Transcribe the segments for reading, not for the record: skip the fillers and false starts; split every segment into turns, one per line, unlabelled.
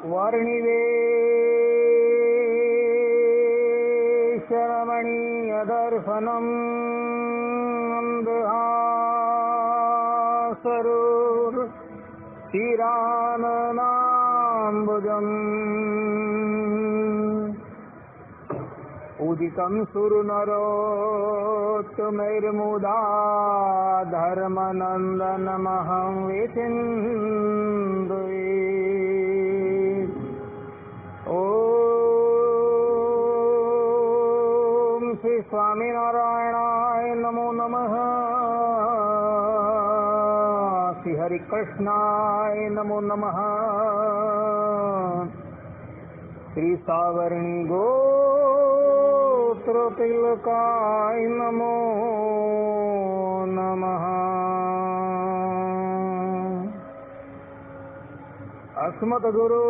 वर्णिवेशरमणीयदर्शनम् मन्दहासरुः श्रीरामनाम्बुजम् उदितं सुरनरोत्तमैर्मुदा धर्मनन्दनमहं विचिन्तये। ॐ श्री स्वामिनारायणाय नमो नमः। श्री हरिकृष्णाय नमो नमः। श्री सावर्णी गोत्रतिलकाय नमो नमः। अस्मद्गुरो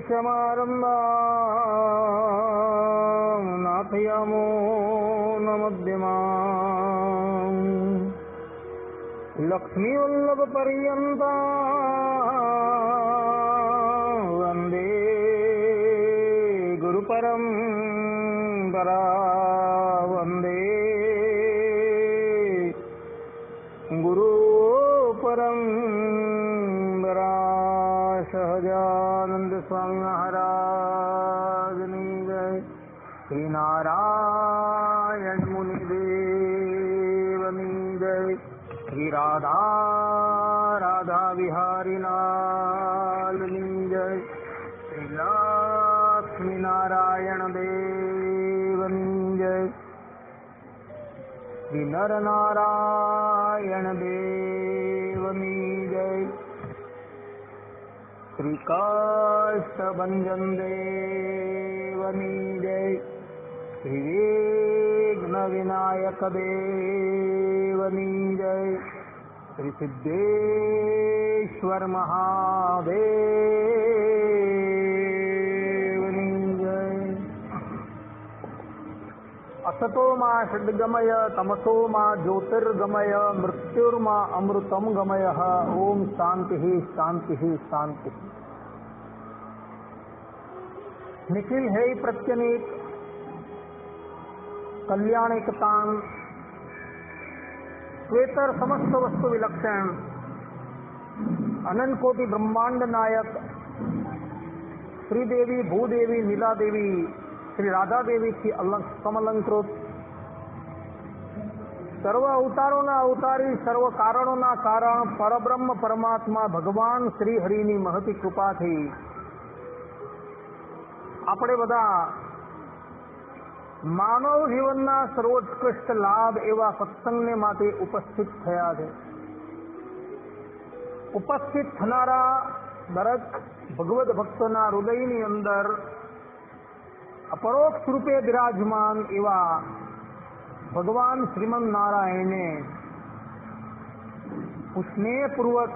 समारम्भां नाथयामो नमध्यमाम् लक्ष्मीवल्लभपर्यन्तां वन्दे गुरुपरम्परा वन्दे गुरुपरम्परा। सहजानंद स्वामी महाराज की जय। श्री नारायण मुनिदेव की जय। श्री राधा राधा बिहारी लाल की जय। श्री लक्ष्मी नारायण देव की जय। श्री नर नारायण देव की जय। श्री काष्ठभंजन देव की जय। श्री विघ्न विनायक देव की जय। श्री सिद्धेश्वर महादेव की जय। असतो मा षड्गमय तमसो मा ज्योतिर्गमय मृत्युर्मा अमृतम गमय। ओम शांति शांति शांति। निखिल है प्रत्यनीक कल्याणिकतान श्वेतर समस्त वस्तु विलक्षण अनंत कोटि ब्रह्मांड नायक श्रीदेवी भूदेवी नीला देवी श्री राधा देवी की समलंकृत सर्व अवतारों अवतारी सर्व कारणों कारण परब्रह्म परमात्मा भगवान श्री हरिनी महती कृपा थी આપણે બધા માનવ જીવનના સર્વોત્કૃષ્ટ લાભ એવા સત્સંગને માટે ઉપસ્થિત થયા છે. ઉપસ્થિત થનારા દરેક ભગવદ ભક્તોના હૃદયની અંદર અપરોક્ષ રૂપે બિરાજમાન એવા ભગવાન શ્રીમન નારાયણને હું સ્નેહપૂર્વક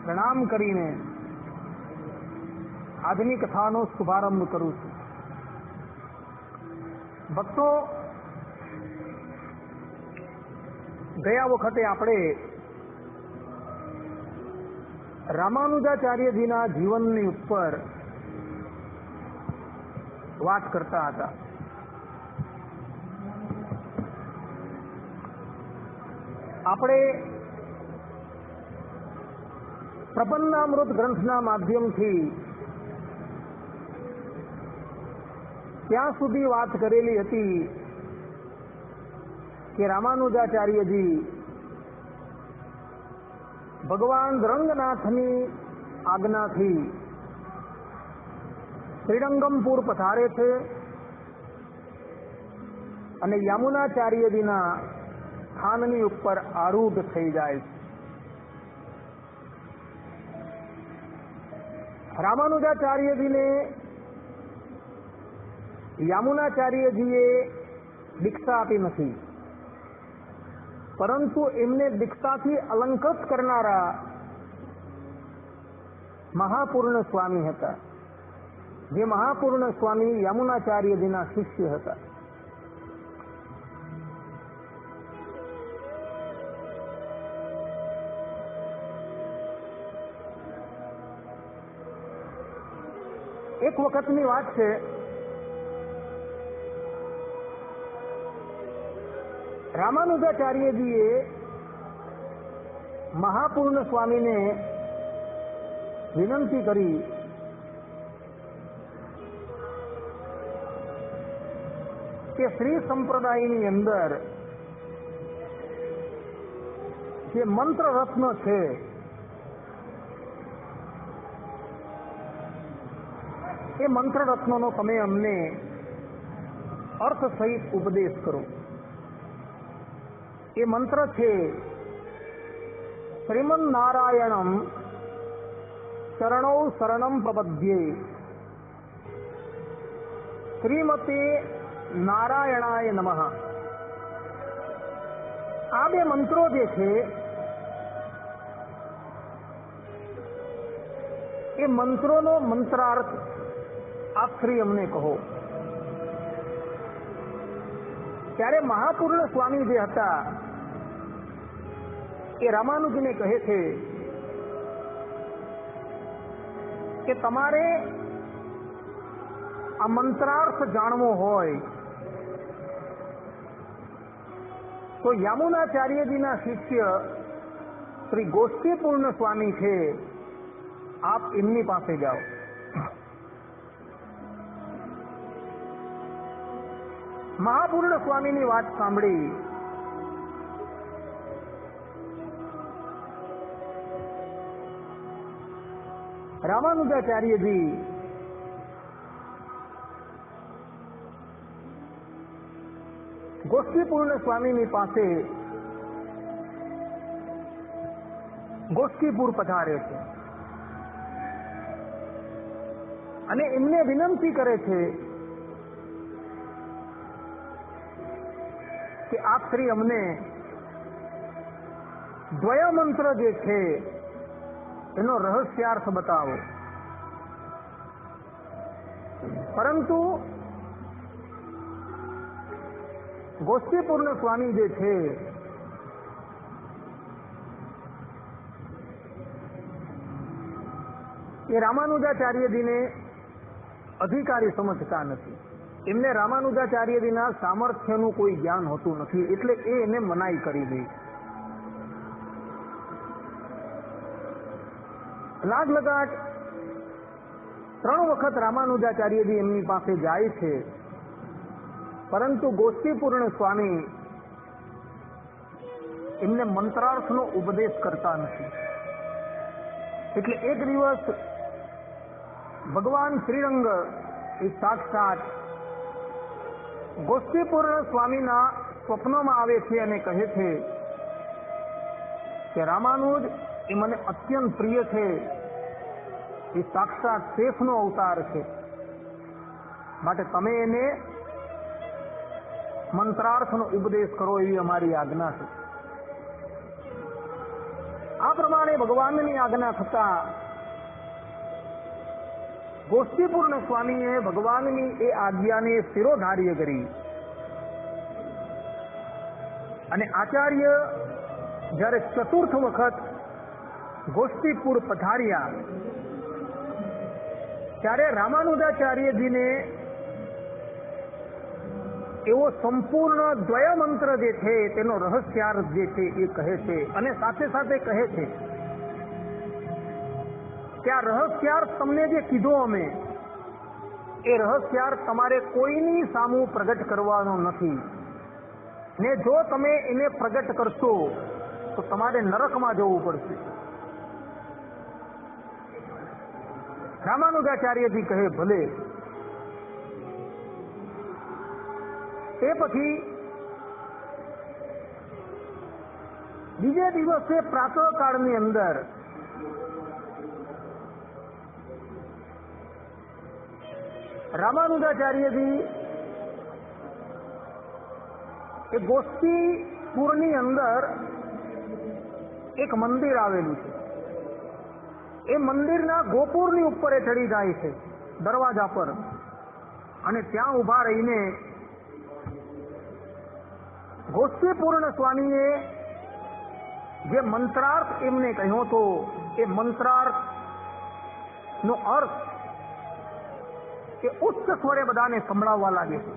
પ્રણામ કરીને આજની કથાનો શુભારંભ કરું છું. ભક્તો, ગયા વખતે આપણે રામાનુજાચાર્યજીના જીવનની ઉપર વાત કરતા હતા. આપણે પ્રબંધામૃત ગ્રંથના માધ્યમથી ત્યાં સુધી વાત કરેલી હતી કે રામાનુજાચાર્યજી ભગવાન રંગનાથની આજ્ઞાથી શ્રીરંગમપુર પધારે છે અને યમુનાચાર્યજીના સ્થાનની ઉપર આરૂઢ થઈ જાય છે. રામાનુજાચાર્યજીને યમુનાચાર્યજીએ દીક્ષા આપી નથી, પરંતુ એમને દીક્ષાથી અલંકૃત કરનારા મહાપૂર્ણ સ્વામી હતા, જે મહાપૂર્ણ સ્વામી યમુનાચાર્યજીના શિષ્ય હતા. એક વખતની વાત છે, રામાનુજાચાર્યજીએ મહાપૂર્ણ સ્વામીને વિનંતી કરી કે શ્રી સંપ્રદાયની અંદર જે મંત્ર રત્ન છે એ મંત્ર રત્નોનો તમે અમને અર્થ સહિત ઉપદેશ કરો. એ મંત્ર છે શ્રીમન નારાયણમ શરણૌ શરણમ પ્રપદ્યે શ્રીમતે નારાયણાય નમઃ. આ બે મંત્રો જે છે એ મંત્રોનો મંત્રાર્થ આપ શ્રી અમને કહો. ત્યારે મહાપૂર્ણ સ્વામી જે હતા એ રામાનુજીને કહે છે કે તમારે આ મંત્રાર્થ જાણવો હોય તો યામુનાચાર્યજીના શિષ્ય શ્રી ગોષ્ઠીપૂર્ણ સ્વામી છે, આપ એમની પાસે જાઓ. મહાપૂર્ણ સ્વામીની વાત સાંભળી રામાનુજાચાર્યજી ગોષ્ઠીપૂર્ણ સ્વામીની પાસે ગોષ્ઠીપુર પધારે છે અને એમને વિનંતી કરે છે કે આપ શ્રી અમને દ્વય મંત્ર જે છે એનો રહસ્યાર્થ બતાવો. પરંતુ ગોષ્ઠીપૂર્ણ સ્વામી જે છે એ રામાનુજાચાર્યજીને અધિકારી સમજતા નથી. એમને રામાનુજાચાર્યજીના સામર્થ્યનું કોઈ જ્ઞાન હોતું નથી, એટલે એ એને મનાઈ કરી દે. લાગ લગાટ 3 વખત રામાનુજાચાર્યજી એમની પાસે જાય છે, પરંતુ ગોષ્ઠીપૂર્ણ સ્વામી એમને મંત્રાર્થનો ઉપદેશ કરતા નથી. એટલે એક દિવસ ભગવાન શ્રીરંગ એ સાક્ષાત ગોષ્ઠીપૂર્ણ સ્વામીના સ્વપ્નમાં આવે છે અને કહે છે કે રામાનુજ એ મને અત્યંત પ્રિય છે, એ સાક્ષાત શેષનો અવતાર છે, માટે તમે એને મંત્રાર્થનો ઉપદેશ કરો એવી અમારી આજ્ઞા છે. આ પ્રમાણે ભગવાનની આજ્ઞા થતા ગોષ્ઠીપૂર્ણ સ્વામીએ ભગવાનની એ આજ્ઞાને શિરોધાર્ય કરી અને આચાર્ય જ્યારે 4થ વખત ગોષ્ઠીપુર પધાર્યા ત્યારે રામાનુજાચાર્યજીને એવો સંપૂર્ણ દ્વય મંત્ર જે છે તેનો રહસ્યાર્થ જે છે એ કહે છે અને સાથે સાથે કહે છે કે આ રહસ્યાર્થ તમને જે કીધો અમે એ રહસ્યાર્થ તમારે કોઈની સામું પ્રગટ કરવાનો નથી, ને જો તમે એને પ્રગટ કરશો તો તમારે નરકમાં જવું પડશે. રામાનુજાચાર્યજી કહે ભલે. તે પછી બીજે દિવસે પ્રાતઃકાળની અંદર રામાનુજાચાર્યજી એ ગોષ્ઠીપુરની અંદર એક મંદિર આવેલું છે. એ મંદિરના ગોપુરની ઉપર એ ચડી જાય છે દરવાજા પર, અને ત્યાં ઉભા રહીને ગોષ્ઠીપૂર્ણ સ્વામીએ જે મંત્રાર્થ એમને કહ્યો હતો એ મંત્રાર્થ નો અર્થ એ ઉચ્ચ સ્વરે બધાને સંભળાવવા લાગે છે.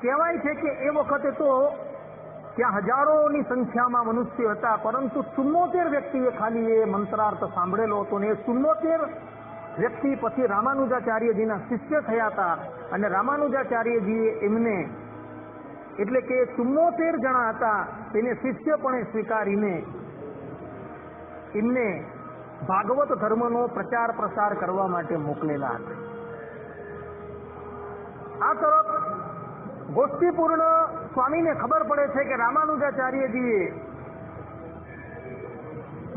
કહેવાય છે કે એ વખતે તો ત્યાં હજારોની સંખ્યામાં મનુષ્ય હતા, પરંતુ 74 વ્યક્તિએ ખાલી એ મંત્રાર્થ સાંભળેલો હતો ને એ 74 વ્યક્તિ પછી રામાનુજાચાર્યજીના શિષ્ય થયા હતા અને રામાનુજાચાર્યજીએ એમને એટલે કે 74 જણા હતા તેને શિષ્યપણે સ્વીકારીને એમને ભાગવત ધર્મનો પ્રચાર પ્રસાર કરવા માટે મોકલેલા હતા. આ તરફ ગોષ્ઠીપૂર્ણ સ્વામીને ખબર પડે છે કે રામાનુજાચાર્યજીએ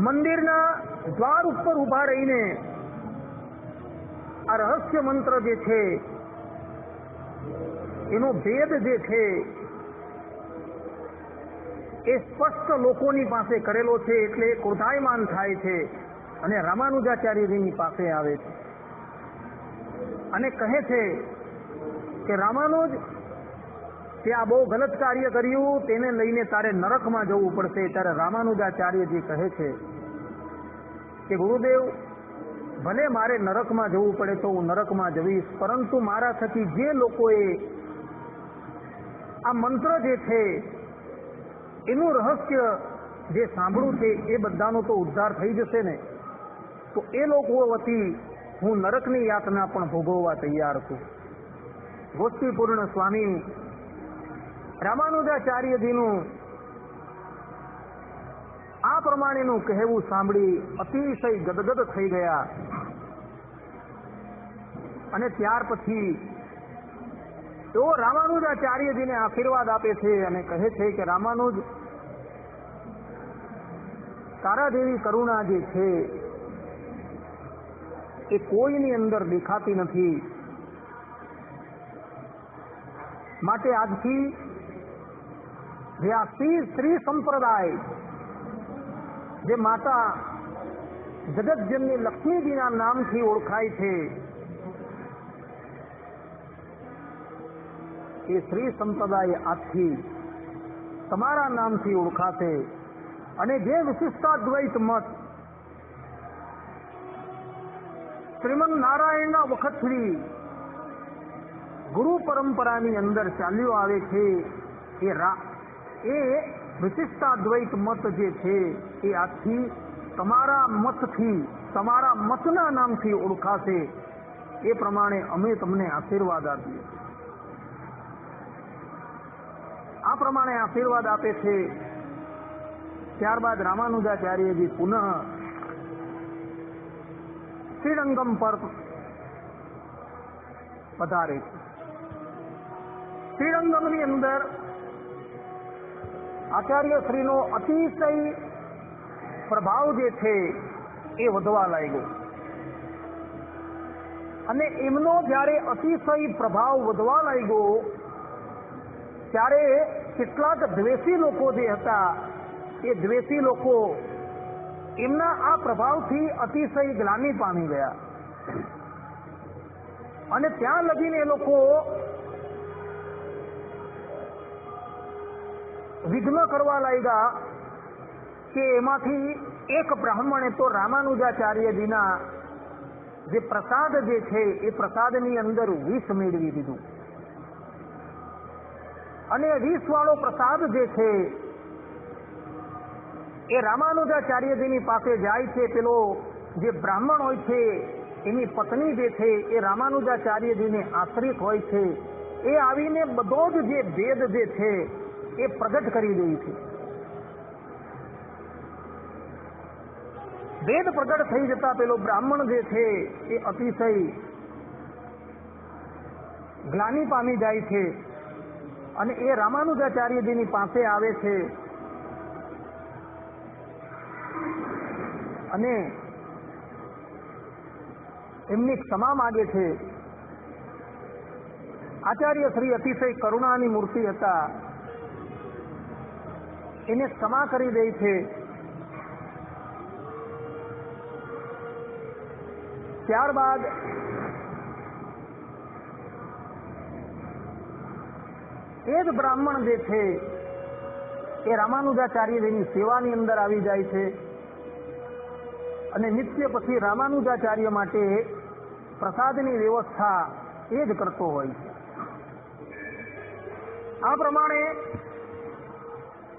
મંદિરના દ્વાર ઉપર ઉભા રહીને આ રહસ્ય મંત્ર જે છે એનો ભેદ જે છે એ સ્પષ્ટ લોકોની પાસે કરેલો છે એટલે ક્રોધાયમાન થાય છે અને રામાનુજાચાર્યજીની પાસે આવે છે અને કહે છે કે રામાનુજ તે આ બહુ ગલત કાર્ય કર્યું, તેને લઈને તારે નરકમાં જવું પડશે. ત્યારે રામાનુજાચાર્યજી કહે છે કે ગુરુદેવ, ભલે મારે નરકમાં જવું પડે તો હું નરકમાં જઈશ, પરંતુ મારા થકી જે લોકોએ આ મંત્ર જે છે એનું રહસ્ય જે સાંભળ્યું છે એ બધાનો તો ઉદ્ધાર થઈ જશે ને, તો એ લોકો વતી હું નરકની યાતના પણ ભોગવવા તૈયાર છું. ગોષ્ઠીપૂર્ણ સ્વામી રામાનુજાચાર્યજીનું આ પ્રમાણેનું કહેવું સાંભળી અતિશય ગદગદ થઈ ગયા અને ત્યાર પછી તેઓ રામાનુજાચાર્યજીને આશીર્વાદ આપે છે અને કહે છે કે રામાનુજ, તારા જેવી કરુણા જે છે એ કોઈની અંદર દેખાતી નથી, માટે આજથી જે આ શ્રી સંપ્રદાય જે માતા જગતજનની લક્ષ્મીજીના નામથી ઓળખાય છે એ શ્રી સંપ્રદાય આજથી તમારા નામથી ઓળખાશે અને જે વિશિષ્ટાદ્વૈત મત શ્રીમદ નારાયણના વખતથી ગુરુ પરંપરાની અંદર ચાલ્યો આવે છે એ વિશિષ્ટાદ્વૈત મત જે છે એ આજથી તમારા મતથી, તમારા મતના નામથી ઓળખાશે. એ પ્રમાણે અમે તમને આશીર્વાદ આપીએ. આ પ્રમાણે આશીર્વાદ આપે છે. ત્યારબાદ રામાનુજાચાર્યજી પુનઃ શ્રીરંગમ પર પધારે છે. શ્રીરંગમની અંદર આચાર્ય શ્રીનો અતિશય પ્રભાવ જે છે એ વધવા લાગ્યો અને એમનો જ્યારે અતિશય પ્રભાવ વધવા લાગ્યો ત્યારે કેટલાક દ્વેષી લોકો જે હતા એ દ્વેષી લોકો એમના આ પ્રભાવથી અતિશય ગ્લાનિ પામી ગયા અને ત્યાં લગીને એ લોકો વિઘ્ન કરવા લાગ્યા કે એમાંથી એક બ્રાહ્મણે તો રામાનુજાચાર્યજીના જે પ્રસાદ જે છે એ પ્રસાદની અંદર વિષ મેળવી દીધું અને વિષ વાળો પ્રસાદ જે છે એ રામાનુજાચાર્યજીની પાસે જાય છે. પેલો જે બ્રાહ્મણ હોય છે એની પત્ની જે છે એ રામાનુજાચાર્યજીને આશ્રિત હોય છે. એ આવીને બધો જ જે ભેદ જે છે એ પ્રગટ કરી દે છે. વેદ પ્રગટ થઈ જતા પેલો બ્રાહ્મણ જે છે એ અતિશય ગ્લાનિ પામી જાય છે અને એ રામાનુજાચાર્યજીની પાસે આવે છે અને એમની ક્ષમા માગે છે. આચાર્ય શ્રી અતિશય કરુણાની મૂર્તિ હતા, એને ક્ષમા કરી દે છે. ત્યારબાદ એ જ બ્રાહ્મણ જે છે એ રામાનુજાચાર્યજીની સેવાની અંદર આવી જાય છે અને નિત્ય પછી રામાનુજાચાર્ય માટે પ્રસાદની વ્યવસ્થા એ જ કરતો હોય છે. આ પ્રમાણે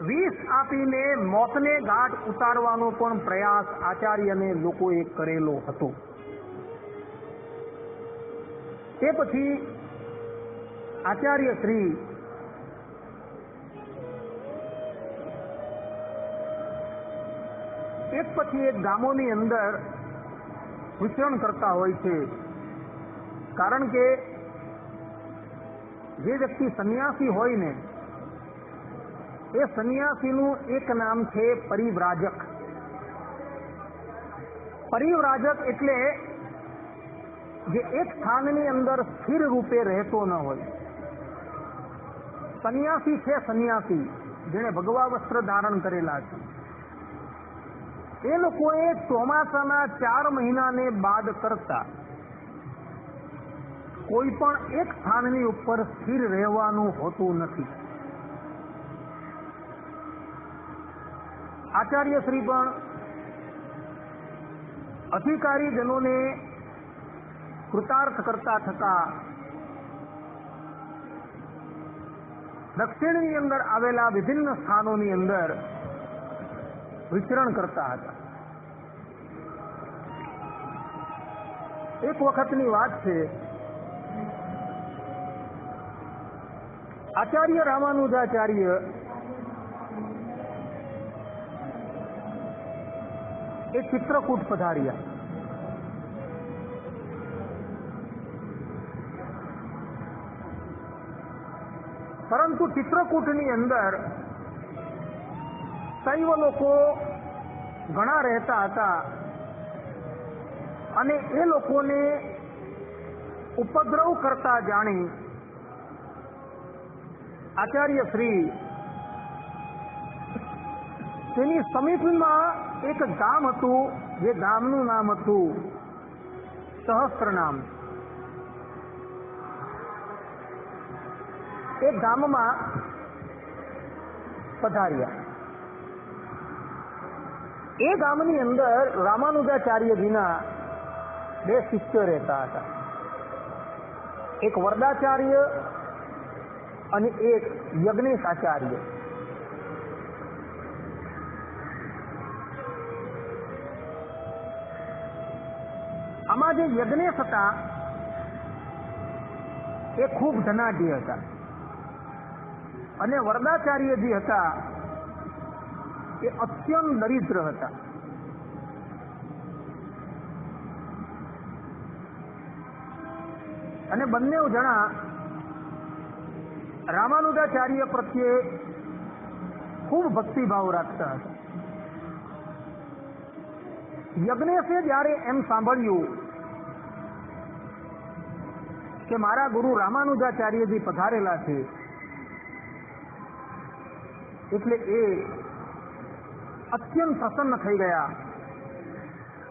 વિષ આપીને મોતને ઘાટ ઉતારવાનો પણ પ્રયાસ આચાર્યને લોકોએ કરેલો હતો. તે પછી આચાર્ય શ્રી એક પછી એક ગામોની અંદર વિચરણ કરતા હોય છે. કારણ કે જે વ્યક્તિ સંન્યાસી હોય ને એ સંન્યાસીનું એક નામ છે પરિવ્રાજક. પરિવ્રાજક એટલે જે એક સ્થાનની અંદર સ્થિર રૂપે રહેતો ન હોય. સંન્યાસી છે સંન્યાસી, જેણે ભગવા વસ્ત્ર ધારણ કરેલા છે. એ લોકોએ ચોમાસાના 4 મહિનાને બાદ કરતા કોઈ પણ એક સ્થાનની ઉપર સ્થિર રહેવાનું હોતું નથી. આચાર્ય શ્રી પણ અધિકારીજનોને કૃતાર્થ કરતા થતા દક્ષિણની અંદર આવેલા વિભિન્ન સ્થાનોની અંદર વિચરણ કરતા હતા. એક વખતની વાત છે, આચાર્ય રામાનુજાચાર્ય એ ચિત્રકૂટ પધાર્યા. પરંતુ ચિત્રકૂટની અંદર શૈવ લોકો ઘણા રહેતા હતા અને એ લોકોને ઉપદ્રવ કરતા જાણી આચાર્ય શ્રી તેની સમીપમાં એક ગામ હતું, જે ગામનું નામ હતું સહસ્ત્રનામ. એ ગામમાં પધાર્યા. એ ગામની અંદર રામાનુજાચાર્યજીના 2 શિષ્યો રહેતા હતા. એક વરદાચાર્ય અને એક યજ્ઞેશાચાર્ય. આમાં જે યજ્ઞેશ હતા એ ખૂબ ધનાઢ્ય હતા અને વરદાચાર્યજી હતા એ અત્યંત દરિદ્ર હતા. અને બંને જણા રામાનુજાચાર્ય પ્રત્યે ખૂબ ભક્તિભાવ રાખતા હતા. યજ્ઞેશે જ્યારે એમ સાંભળ્યું કે મારા ગુરુ રામાનુજાચાર્યજી પધારેલા છે, એટલે એ અત્યંત પ્રસન્ન થઈ ગયા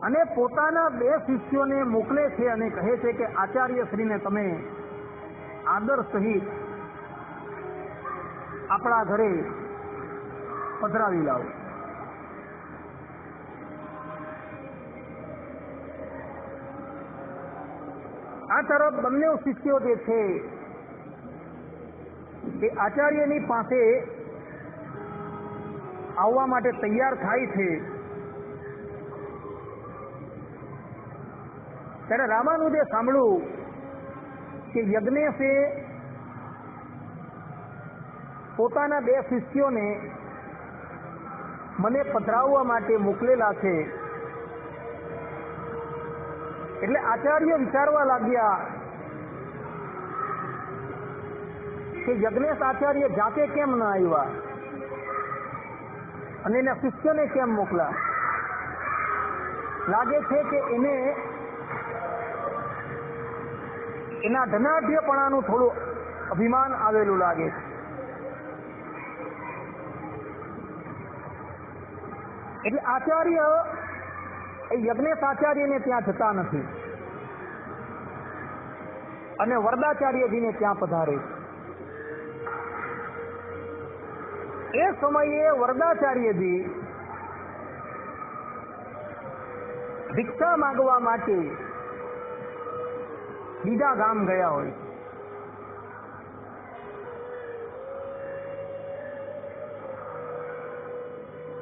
અને પોતાના 2 શિષ્યોને મોકલે છે અને કહે છે કે આચાર્ય શ્રીને તમે આદર સહિત આપણા ઘરે પધરાવી લાવો. આ તરફ બંને શિષ્યો જે છે એ આચાર્યની પાસે આવવા માટે તૈયાર થાય છે. ત્યારે રામાનુજે સાંભળ્યું કે યજ્ઞેશે પોતાના 2 શિષ્યોને મને પધરાવવા માટે મોકલેલા છે. એટલે આચાર્ય વિચારવા લાગ્યા કે યજ્ઞેશ આચાર્ય જાતે કેમ ન આવ્યા અને એના શિષ્યને કેમ મોકલા. લાગે છે કે એને એના ધનાઢ્યપણાનું થોડું અભિમાન આવેલું લાગે છે. એટલે આચાર્ય એ યજ્ઞેશ આચાર્યને ત્યાં જતા નથી અને વરદાચાર્યજીને ત્યાં પધારે. એ સમયે વરદાચાર્યજી ભિક્ષા માંગવા માટે બીજા ગામ ગયા હોય.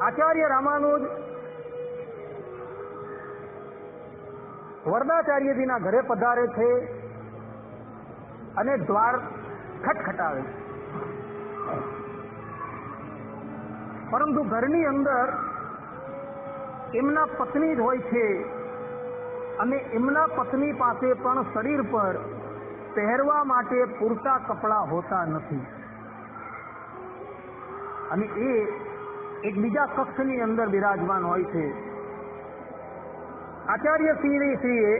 આચાર્ય રામાનુજ વરદાચાર્યજીના ઘરે પધારે છે અને દ્વાર ખટખટાવે, પરંતુ ઘરની અંદર એમના પત્ની જ હોય છે અને એમના પત્ની પાસે પણ શરીર પર પહેરવા માટે પૂરતા કપડાં હોતા નથી અને એ એક બીજા કક્ષની અંદર બિરાજમાન હોય છે. આચાર્ય શ્રીએ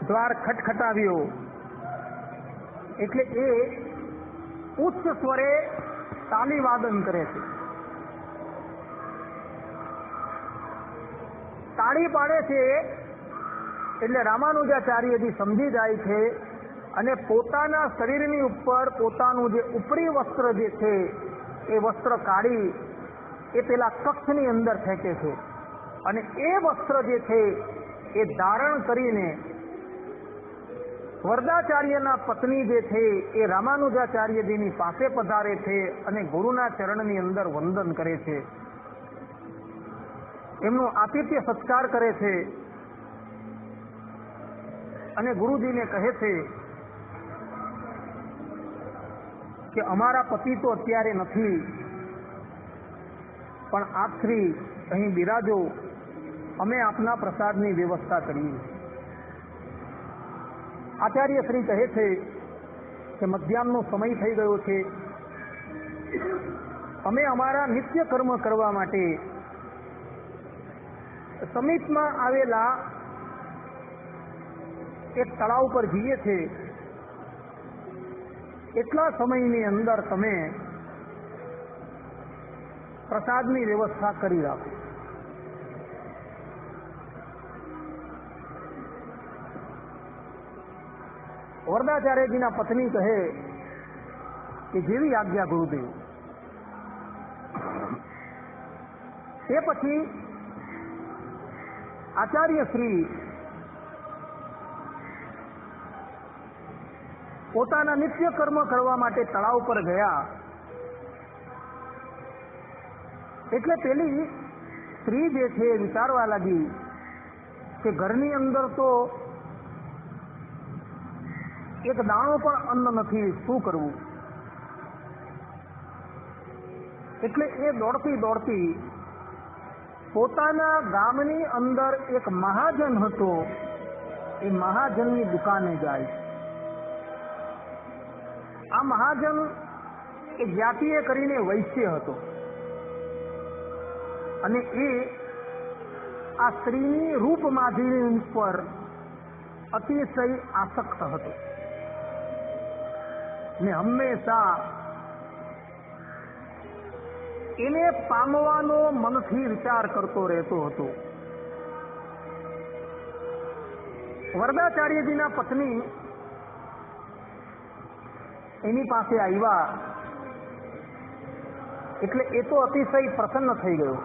દ્વાર ખટખટાવ્યો એટલે એ ઉચ્ચ સ્વરે તાલી વાદન કરે છે, તાળી પાડે છે. એટલે રામાનુજાચાર્યજી સમજી જાય છે અને પોતાના શરીરની ઉપર પોતાનું જે ઉપરી વસ્ત્ર જે છે એ વસ્ત્ર કાઢી એ પેલા કક્ષની અંદર ફેંકે છે અને એ વસ્ત્ર જે છે એ ધારણ કરીને વરદાચાર્યના પત્ની જે છે એ રામાનુજાચાર્યજીની પાસે પધારે છે અને ગુરુના ચરણની અંદર વંદન કરે છે, એમનું આતિથ્ય સત્કાર કરે છે અને ગુરુજીને કહે છે કે અમારા પતિ તો અત્યારે નથી, પણ આપ શ્રી અહીં બિરાજો, અમે આપના પ્રસાદની વ્યવસ્થા કરીએ. આચાર્ય શ્રી કહે છે કે મધ્યાહનનો સમય થઈ ગયો છે, અમે અમારા નિત્ય કર્મ કરવા માટે સમીપમાં આવેલા એક તળાવ પર જઈએ છીએ, એટલા સમયની અંદર તમે પ્રસાદની વ્યવસ્થા કરી રાખો. વરદાચાર્યજીના પત્ની કહે કે જેવી આજ્ઞા ગુરુદેવ. તે પછી આચાર્ય શ્રી પોતાના નિત્ય કર્મ કરવા માટે તળાવ પર ગયા. એટલે પેલી સ્ત્રી જે છે વિચારવા લાગી કે ઘરની અંદર તો એક દાણો પણ અન્ન નથી, શું કરવું? એટલે એ દોડતી દોડતી પોતાના ગામની અંદર એક મહાજન હતો, એ મહાજનની દુકાને જાય. આ મહાજન એ જાતીય કરીને વૈશ્ય હતો અને એ આ સ્ત્રીની રૂપ માધુરી પર અતિશય આસક્ત હતો ને હંમેશા એને પામવાનો મનથી વિચાર કરતો રહેતો હતો. વરદાચાર્યજીના પત્ની એની પાસે આવ્યા એટલે એ તો અતિશય પ્રસન્ન થઈ ગયો.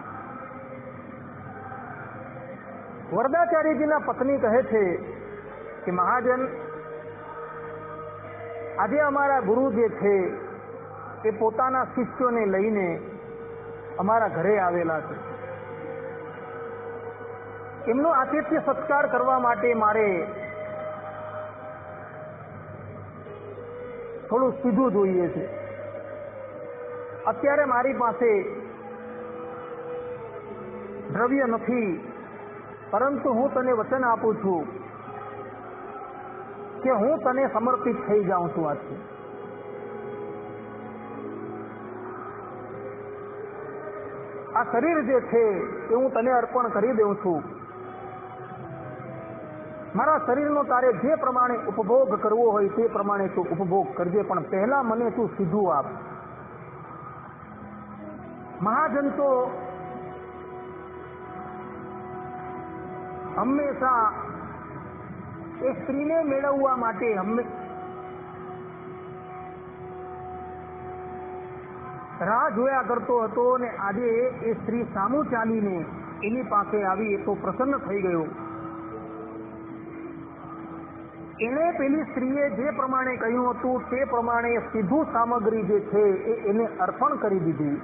વરદાચાર્યજીના પત્ની કહે છે કે મહાજન, આજે અમારા ગુરુ જે છે એ પોતાના શિષ્યોને લઈને અમારા ઘરે આવેલા છે. એમનો આતિથ્ય સત્કાર કરવા માટે મારે થોડું સીધું જોઈએ છે. અત્યારે મારી પાસે દ્રવ્ય નથી, પરંતુ હું તને વચન આપું છું કે હું તને સમર્પિત થઈ જાઉં છું. આજથી આ શરીર જે છે એ હું તને અર્પણ કરી દઉં છું. મારા શરીરનો તારે જે પ્રમાણે ઉપભોગ કરવો હોય તે પ્રમાણે તું ઉપભોગ કરજે, પણ પહેલા મને તું સીધું આપ. મહાજન તો હંમેશા એ સ્ત્રીને મેળવવા માટે રાહ જોયા કરતો હતો અને આજે એ સ્ત્રી સામું ચાલીને એની પાસે આવી એ તો પ્રસન્ન થઈ ગયો. એને પેલી સ્ત્રીએ જે પ્રમાણે કહ્યું હતું તે પ્રમાણે સીધું સામગ્રી જે છે એને અર્પણ કરી દીધી.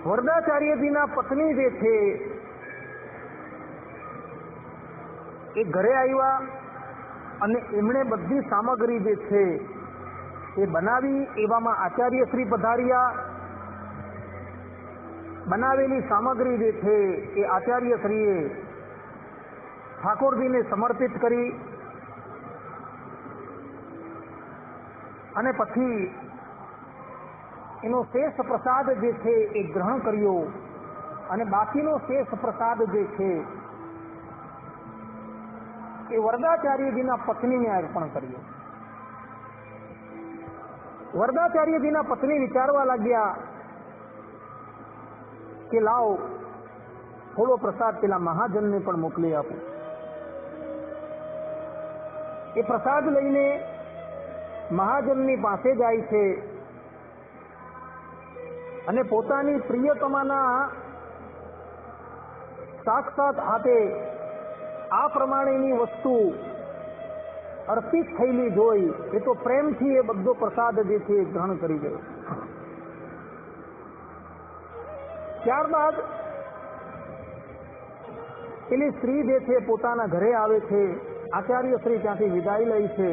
વરદાચાર્યજીના પત્ની જે છે એ ઘરે આવ્યા અને એમણે બધી સામગ્રી જે છે એ બનાવી. એવામાં આચાર્ય શ્રી પધાર્યા. બનાવેલી સામગ્રી જે છે એ આચાર્ય શ્રીએ ઠાકોરજીને સમર્પિત કરી અને પછી એનો શેષ પ્રસાદ જે છે એ ગ્રહણ કર્યો અને બાકીનો શેષ પ્રસાદ જે છે એ વરદાચાર્યજીના પત્નીને અર્પણ કર્યો. વરદાચાર્યજીના પત્ની વિચારવા લાગ્યા કે લાવ થોડો પ્રસાદ પેલા મહાજનને પણ મોકલી આપું. એ પ્રસાદ લઈને મહાજનની પાસે જાય છે અને પોતાની પ્રિયતમાના સાક્ષાત હાથે આ પ્રમાણેની વસ્તુ અર્પિત થયેલી જોઈ એ તો પ્રેમથી એ બધો પ્રસાદ જે છે એ ગ્રહણ કરી ગયો. ત્યારબાદ પેલી સ્ત્રી જે છે પોતાના ઘરે આવે છે. આચાર્ય શ્રી ત્યાંથી વિદાય લે છે.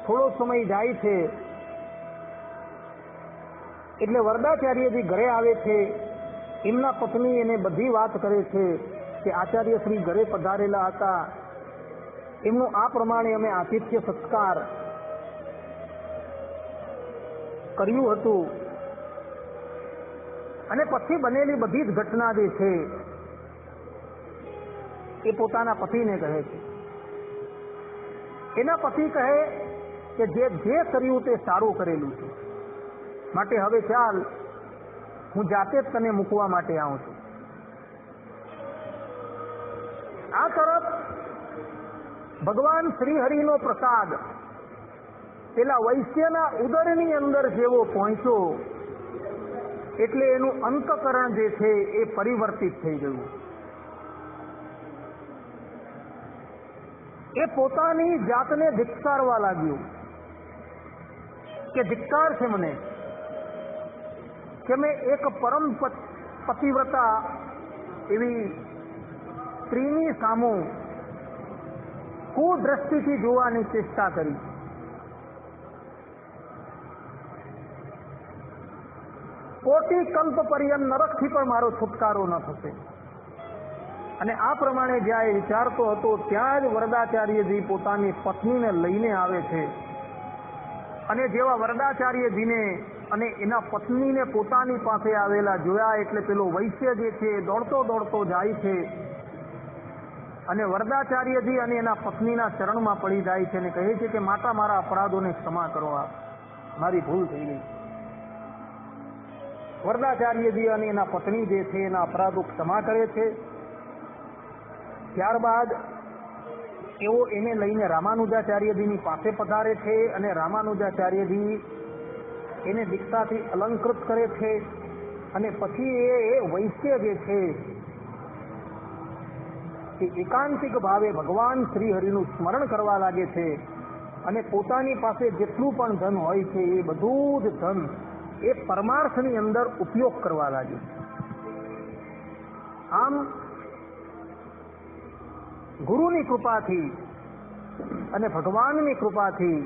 થોડો સમય જાય છે એટલે વરદાચાર્યજી ઘરે આવે છે. એમના પત્ની એને બધી વાત કરે છે કે આચાર્ય શ્રી ઘરે પધારેલા હતા, એમનું આ પ્રમાણે અમે આતિથ્ય સત્કાર કર્યું હતું અને પછી બનેલી બધી જ ઘટના જે છે એ પોતાના પતિને કહે છે. એના પતિ કહે કે જે કર્યું તે સારું કરેલું છે, માટે હવે ચાલ હું જાતે જ તને મૂકવા માટે આવું છું. આ તરફ ભગવાન શ્રી હરિનો પ્રસાદ પેલા વૈશ્યના ઉદરની અંદર જેવો પહોંચ્યો એટલે એનું અંતકરણ જે છે એ પરિવર્તિત થઈ ગયું. એ પોતાની જાતને ધિક્કારવા લાગ્યું કે ધિક્કાર છે મને કે મેં એક પરમ પતિવ્રતા એવી સ્ત્રીની સામુ કુદ્રષ્ટિથી જોવાની ચેષ્ટા કરી. કોટી કલ્પ પર્યંત નરકથી પણ મારો છુટકારો ન થશે. અને આ પ્રમાણે જ્યાં એ વિચારતો હતો ત્યાં જ વરદાચાર્યજી પોતાની પત્નીને લઈને આવે છે. અને જેવા વરદાચાર્યજીને અને એના પત્નીને પોતાની પાસે આવેલા જોયા એટલે પેલો વૈશ્ય જે છે દોડતો દોડતો જાય છે અને વરદાચાર્યજી અને એના પત્નીના ચરણમાં પડી જાય છે અને કહે છે કે માતા મારા અપરાધોને ક્ષમા કરો, મારી ભૂલ થઈ ગઈ. વરદાચાર્યજી અને એના પત્ની જે છે એના અપરાધો ક્ષમા કરે છે. ત્યારબાદ એવો એને લઈને રામાનુજાચાર્યજીની પાસે પધારે છે અને રામાનુજાચાર્યજી એને દીક્ષાથી અલંકૃત કરે છે અને પછી એ વૈશ્ય જે છે એ એકાંતિક ભાવે ભગવાન શ્રી હરિનું સ્મરણ કરવા લાગે છે અને પોતાની પાસે જેટલું પણ ધન હોય છે એ બધું જ ધન એ પરમાર્થની અંદર ઉપયોગ કરવા લાગે. આમ ગુરુની કૃપાથી અને ભગવાનની કૃપાથી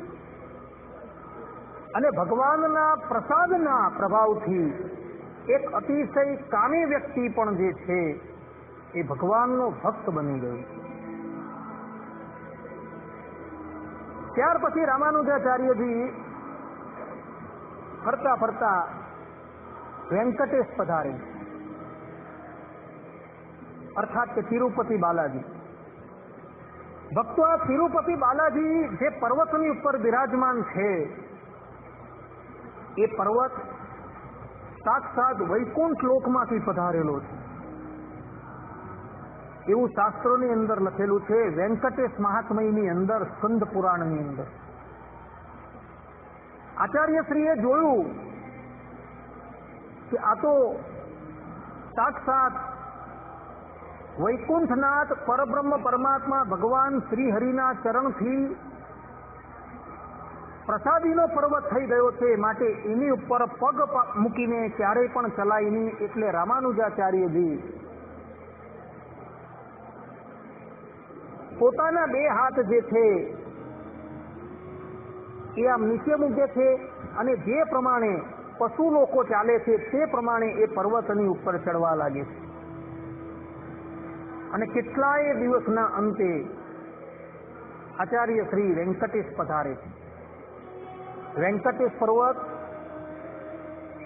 અને ભગવાનના પ્રસાદના પ્રભાવથી એક અતિશય કામી વ્યક્તિ પણ જે છે એ ભગવાનનો ભક્ત બની ગયો. ત્યાર પછી રામાનુજાચાર્યજી ફરતા ફરતા વેંકટેશ પધારે, અર્થાત કે તિરુપતિ બાલાજી. ભક્તો આ તિરુપતિ બાલાજી જે પર્વતની ઉપર બિરાજમાન છે એ પર્વત સાક્ષાત વૈકુંઠ લોકમાંથી પધારેલો છે એવું શાસ્ત્રોની અંદર લખેલું છે. વેંકટેશ મહાત્મયની અંદર સ્કંદ પુરાણની અંદર આચાર્યશ્રીએ જોયું કે આ તો સાક્ષાત વૈકુંઠનાથ પરબ્રહ્મ પરમાત્મા ભગવાન શ્રી હરિના ચરણથી પ્રસાદીનો પર્વત થઈ ગયો છે, માટે એની ઉપર પગ મૂકીને ક્યારેય પણ ચલાય નહીં. એટલે રામાનુજાચાર્યજી પોતાના બે હાથ જે છે એ આમ નીચે મૂકે છે અને જે પ્રમાણે પશુ લોકો ચાલે છે તે પ્રમાણે એ પર્વતની ઉપર ચડવા લાગે છે. અને કેટલાય દિવસના અંતે આચાર્ય શ્રી વેંકટેશ પધારે છે. વેંકટેશ પર્વત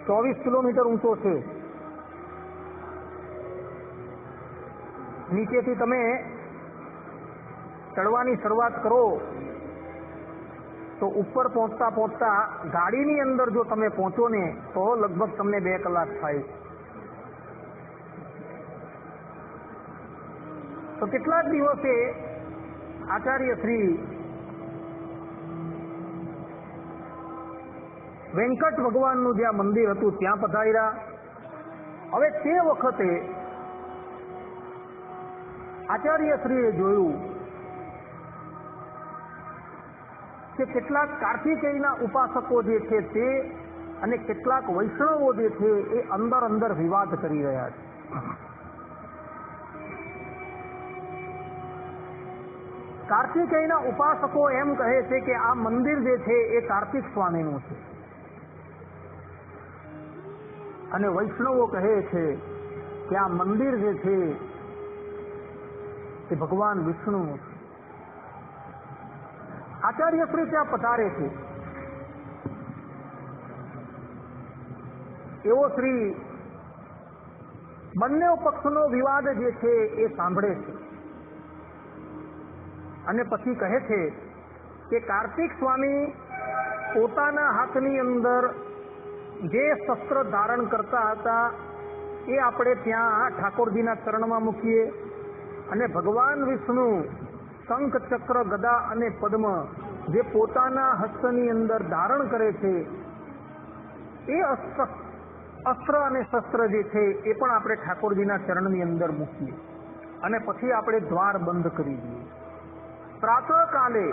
24 કિલોમીટર ઊંચો છે. નીચેથી તમે ચડવાની શરૂઆત કરો તો ઉપર પહોંચતા પહોંચતા ગાડીની અંદર જો તમે પહોંચો ને તો લગભગ તમને 2 કલાક થાય. તો કેટલાક દિવસે આચાર્ય શ્રી વેંકટ ભગવાનનું જ્યાં મંદિર હતું ત્યાં પધાર્યા. હવે તે વખતે આચાર્ય શ્રીએ જોયું કે કેટલાક કાર્તિકેયના ઉપાસકો જે છે તે અને કેટલાક વૈષ્ણવો જે છે એ અંદર અંદર વિવાદ કરી રહ્યા છે. કાર્તિકેયના ઉપાસકો એમ કહે છે કે આ મંદિર જે છે એ કાર્તિક સ્વામીનું છે, અને વૈષ્ણવો કહે છે કે આ મંદિર જે છે એ ભગવાન વિષ્ણુનું છે. આચાર્ય શ્રી ત્યાં પધારે છે. એવો શ્રી બંને પક્ષનો વિવાદ જે છે એ સાંભળે છે અને પછી કહે છે કે કાર્તિક સ્વામી પોતાના હાથની અંદર જે શસ્ત્ર ધારણ કરતા હતા એ આપણે ત્યાં ઠાકોરજીના ચરણમાં મૂકીએ, અને ભગવાન વિષ્ણુ શંખ, ચક્ર, ગદા અને પદ્મ જે પોતાના હસ્તની અંદર ધારણ કરે છે એ અસ્ત્ર અને શસ્ત્ર જે છે એ પણ આપણે ઠાકોરજીના ચરણની અંદર મૂકીએ અને પછી આપણે દ્વાર બંધ કરી દઈએ. પ્રાતઃકાલે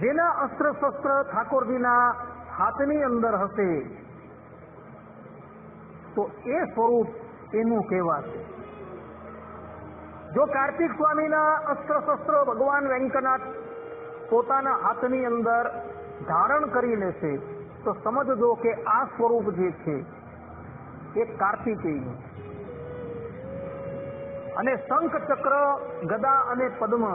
જેના અસ્ત્ર શસ્ત્ર ઠાકોરજીના હાથની અંદર હશે તો એ સ્વરૂપ એનું કહેવાશે. જો કાર્તિક સ્વામીના અસ્ત્ર શસ્ત્ર ભગવાન વેંકટનાથ પોતાના હાથની અંદર ધારણ કરી લેશે તો સમજજો કે આ સ્વરૂપ જે છે એ કાર્તિકેયનું. અને શંખ, ચક્ર, ગદા અને પદ્મ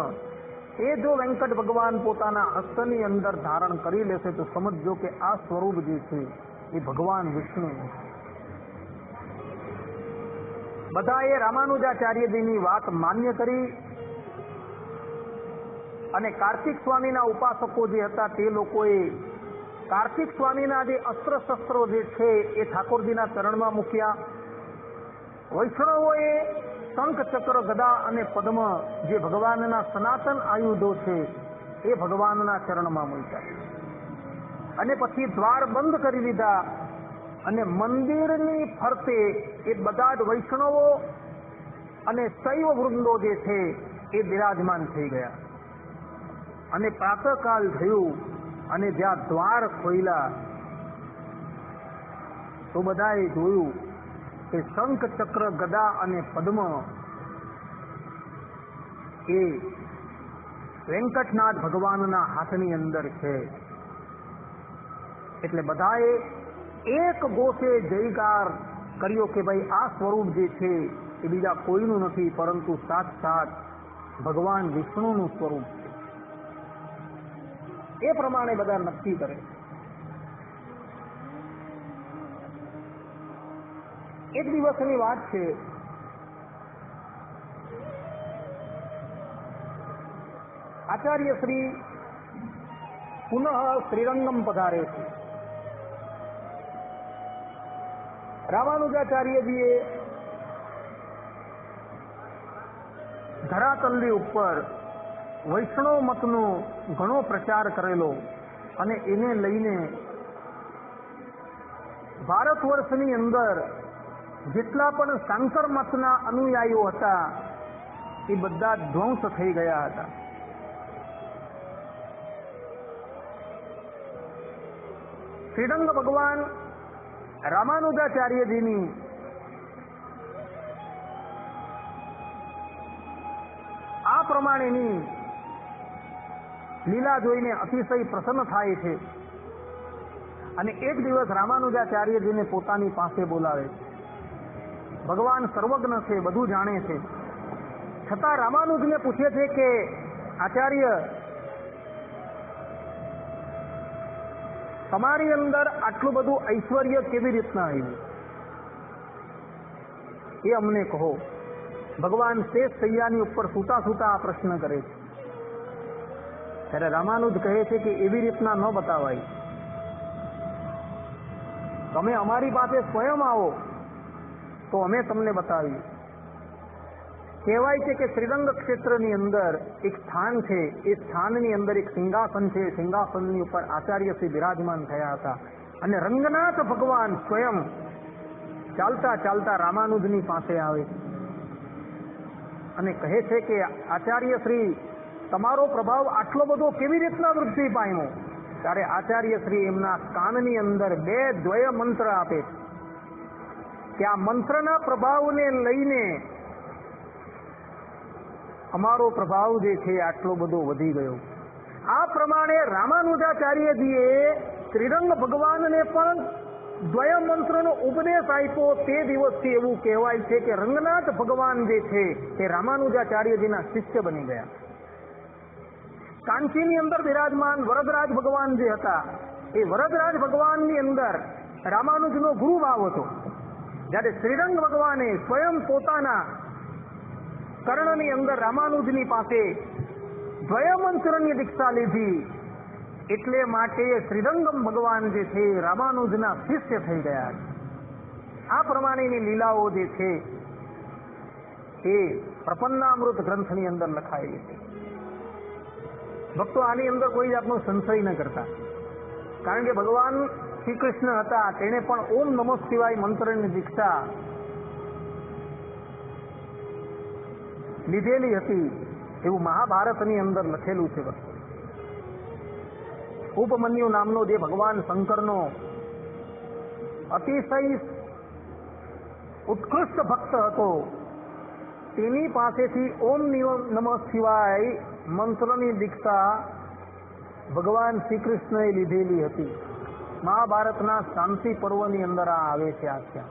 એ જો વેંકટ ભગવાન પોતાના હસ્તની અંદર ધારણ કરી લેશે તો સમજજો કે આ સ્વરૂપ જે છે એ ભગવાન વિષ્ણુનું છે. બધાએ રામાનુજાચાર્યજીની વાત માન્ય કરી અને કાર્તિક સ્વામીના ઉપાસકો જે હતા તે લોકોએ કાર્તિક સ્વામીના જે અસ્ત્ર શસ્ત્રો જે છે એ ઠાકોરજીના ચરણમાં મૂક્યા. વૈષ્ણવોએ શંખ, ચક્ર, ગદા અને પદ્મ જે ભગવાનના સનાતન આયુધો છે એ ભગવાનના ચરણમાં મૂક્યા અને પછી દ્વાર બંધ કરી દીધા અને મંદિરની ફરતે એ બધા જ વૈષ્ણવો અને શૈવ વૃંદો જે છે એ બિરાજમાન થઈ ગયા. અને પ્રાતઃકાલ થયું અને જ્યાં દ્વાર ખોલ્યા તો બધાએ જોયું કે શંખ, ચક્ર, ગદા અને પદ્મ એ વેંકટનાથ ભગવાનના હાથની અંદર છે. એટલે બધાએ એક ગોસે જયકાર કર્યો કે ભાઈ આ સ્વરૂપ જે છે એ બીજા કોઈનું નથી પરંતુ સાક્ષાત ભગવાન વિષ્ણુનું સ્વરૂપ છે. એ પ્રમાણે બધા નક્કી કરે. એક દિવસની વાત છે. આચાર્ય શ્રી પુનઃ શ્રીરંગમ પધારે છે. રામાનુજાચાર્યજીએ ધરાતલની ઉપર વૈષ્ણવ મતનો ઘણો પ્રચાર કરેલો અને એને લઈને ભારત વર્ષની અંદર જેટલા પણ શાંકર મતના અનુયાયીઓ હતા એ બધા ધ્વંસ થઈ ગયા હતા. શ્રીરંગ ભગવાન રામાનુજાચાર્યજીની આ પ્રમાણેની લીલા જોઈને અતિશય પ્રસન્ન થાય છે અને એક દિવસ રામાનુજાચાર્યજીને પોતાની પાસે બોલાવે. ભગવાન સર્વજ્ઞ છે, બધું જાણે છે, છતાં રામાનુજને પૂછે છે કે આચાર્ય, તમારી અંદર આટલું બધું ઐશ્વર્ય કેવી રીતના આવ્યું એ અમને કહો. ભગવાન શેષ સૈયાની ઉપર સૂતા સૂતા આ પ્રશ્ન કરે છે. ત્યારે રામાનુજ કહે છે કે એવી રીતના ન બતાવાય, તમે અમારી પાસે સ્વયં આવો તો અમે તમને બતાવીએ. કહેવાય છે કે શ્રીરંગ ક્ષેત્રની અંદર એક સ્થાન છે, એ સ્થાનની અંદર એક સિંહાસન છે, સિંહાસનની ઉપર આચાર્ય શ્રી બિરાજમાન થયા હતા અને રંગનાથ ભગવાન સ્વયં ચાલતા ચાલતા રામાનુજની પાસે આવે અને કહે છે કે આચાર્ય શ્રી, તમારો પ્રભાવ આટલો બધો કેવી રીતના વૃદ્ધિ પામ્યો? ત્યારે આચાર્ય શ્રી એમના કાનની અંદર 2 દ્વય મંત્ર આપે કે આ મંત્રના પ્રભાવને લઈને અમારો પ્રભાવ જે છે આટલો બધો વધી ગયો. આ પ્રમાણે રામાનુજાચાર્યજીએ શ્રીરંગ ભગવાનને પણ દ્વય મંત્રનો ઉપદેશ આપ્યો. તે દિવસથી એવું કહેવાય છે કે રંગનાથ ભગવાન જે છે તે રામાનુજાચાર્યજીના શિષ્ય બની ગયા. કાંચીની અંદર બિરાજમાન વરદરાજ ભગવાન જે હતા, એ વરદરાજ ભગવાનની અંદર રામાનુજનો ગુરુ ભાવ હતો. જ્યારે શ્રીરંગ ભગવાને સ્વયં પોતાના કર્ણની અંદર રામાનુજની પાસે દ્વય મંત્રની દીક્ષા લીધી, એટલે માટે શ્રીરંગમ ભગવાન જે છે રામાનુજના શિષ્ય થઈ ગયા. આ પ્રમાણેની લીલાઓ જે છે એ પ્રપન્નામૃત ગ્રંથની અંદર લખાયેલી છે. ભક્તો આની અંદર કોઈ જાતનો સંશય ન કરતા, કારણ કે ભગવાન શ્રી કૃષ્ણ હતા, તેણે પણ ઓમ નમઃ શિવાય મંત્રની દીક્ષા લીધેલી હતી એવું મહાભારતની અંદર લખેલું છે. ઉપમન્યુ નામનો જે ભગવાન શંકરનો અતિશય ઉત્કૃષ્ટ ભક્ત હતો, તેની પાસેથી ઓમ નમઃ શિવાય મંત્રની દીક્ષા ભગવાન શ્રી કૃષ્ણએ લીધેલી હતી. મહાભારતના શાંતિ પર્વની અંદર આ આવે છે આખ્યા.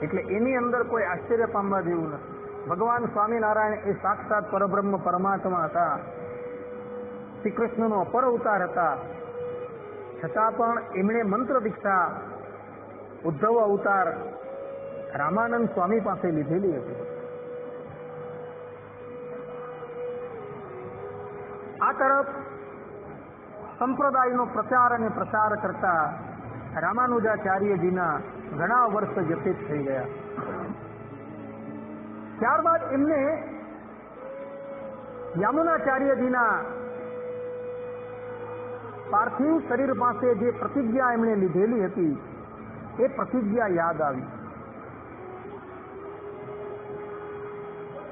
એટલે એની અંદર કોઈ આશ્ચર્ય પામવા જેવું નથી. ભગવાન સ્વામિનારાયણ એ સાક્ષાત પરબ્રહ્મ પરમાત્મા હતા, શ્રી કૃષ્ણનો અપર અવતાર હતા, છતાં પણ એમણે મંત્ર દીક્ષા ઉદ્ધવ અવતાર રામાનંદ સ્વામી પાસે લીધેલી હતી. આ તરફ સંપ્રદાયનો પ્રચાર અને પ્રસાર કરતા રામાનુજાચાર્યજીના ઘણા વર્ષ વ્યતીત થઈ ગયા. ત્યારબાદ એમને યામુનાચાર્યજીના પાર્થિવ શરીર પાસે જે પ્રતિજ્ઞા એમણે લીધેલી હતી એ પ્રતિજ્ઞા યાદ આવી.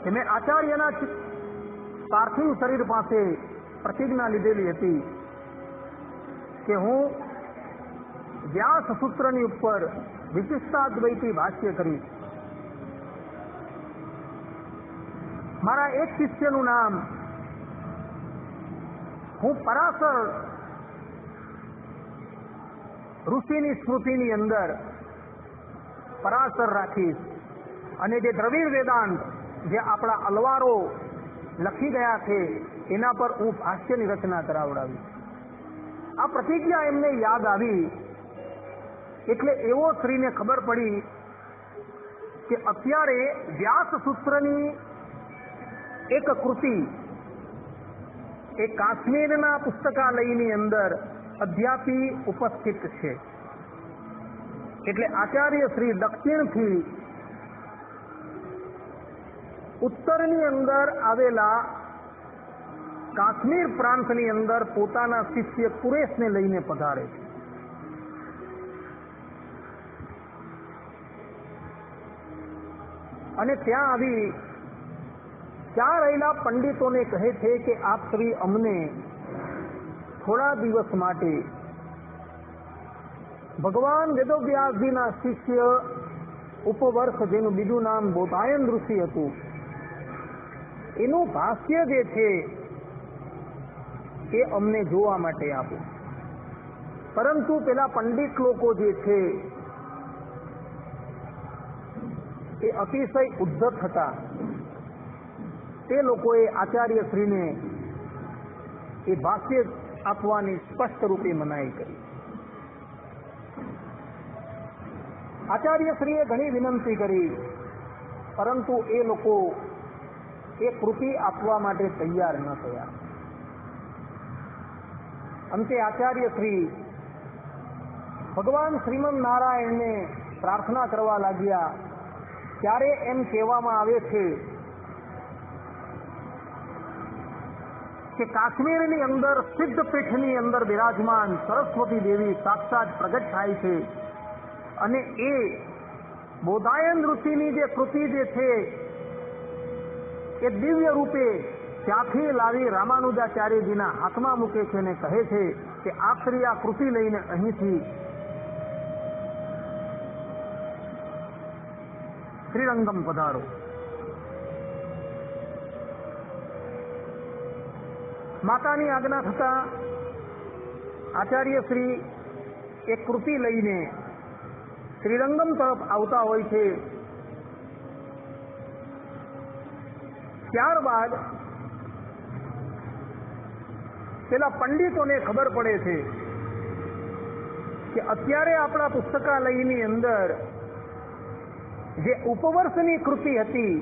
એમણે આચાર્યના પાર્થિવ શરીર પાસે પ્રતિજ્ઞા લીધેલી હતી કે હું વ્યાસ સૂત્રની ઉપર વિશિષ્ટાદ્વૈતી ભાષ્ય કરીશ. મારા એક શિષ્યનું નામ હું પરાશર ઋષિની સ્મૃતિની અંદર પરાશર રાખીશ અને જે દ્રવિડ વેદાંત જે આપણા અલવારો લખી ગયા છે એના પર હું ભાષ્યની રચના કરાવડાવીશ. આ પ્રતિજ્ઞા એમને યાદ આવી એટલે એવો શ્રીને ખબર પડી કે અત્યારે વ્યાસ સૂત્રની એક કૃતિ એ કાશ્મીરના પુસ્તકાલયની અંદર અધ્યાપી ઉપસ્થિત છે. એટલે આચાર્ય શ્રી દક્ષિણથી ઉત્તરની અંદર આવેલા કાશ્મીર પ્રાંતની અંદર પોતાના શિષ્ય કુરેશને લઈને પધારે છે. અને ત્યાં આવી ત્યાં રહેલા પંડિતોને કહે છે કે આપ શ્રી અમને થોડા દિવસ માટે ભગવાન વેદવ્યાસજીના શિષ્ય ઉપવર્ષ, જેનું બીજું નામ બોધાયન ઋષિ હતું, એનું ભાષ્ય જે છે એ અમને જોવા માટે આપો. પરંતુ પેલા પંડિત લોકો જે છે એ અતિશય ઉદ્ધત હતા. તે લોકોએ આચાર્યશ્રીને એ ભાષ્ય આપવાની સ્પષ્ટ રૂપે મનાઈ કરી. આચાર્યશ્રીએ ઘણી વિનંતી કરી, પરંતુ એ લોકો એ કૃતિ આપવા માટે તૈયાર ન થયા. અંતે આચાર્યશ્રી ભગવાન શ્રીમદ નારાયણને પ્રાર્થના કરવા લાગ્યા. ત્યારે એમ કહેવામાં આવે છે કે કાશ્મીરની અંદર સિદ્ધપીઠની અંદર બિરાજમાન સરસ્વતી દેવી સાક્ષાત પ્રગટ થાય છે અને એ બોધાયન ઋષિની જે કૃતિ જે છે એ દિવ્ય રૂપે ત્યાંથી લાવી રામાનુજાચાર્યજીના હાથમાં મૂકે છે અને કહે છે કે આપ શ્રી આ કૃતિ લઈને અહીંથી શ્રીરંગમ પધારો. માતાની આજ્ઞા થતા આચાર્યશ્રી એક કૃતિ લઈને શ્રીરંગમ તરફ આવતા હોય છે. ત્યારબાદ પેલા પંડિતોને ખબર પડે છે કે અત્યારે આપણા પુસ્તકાલયની અંદર જે ઉપવર્ષની કૃતિ હતી,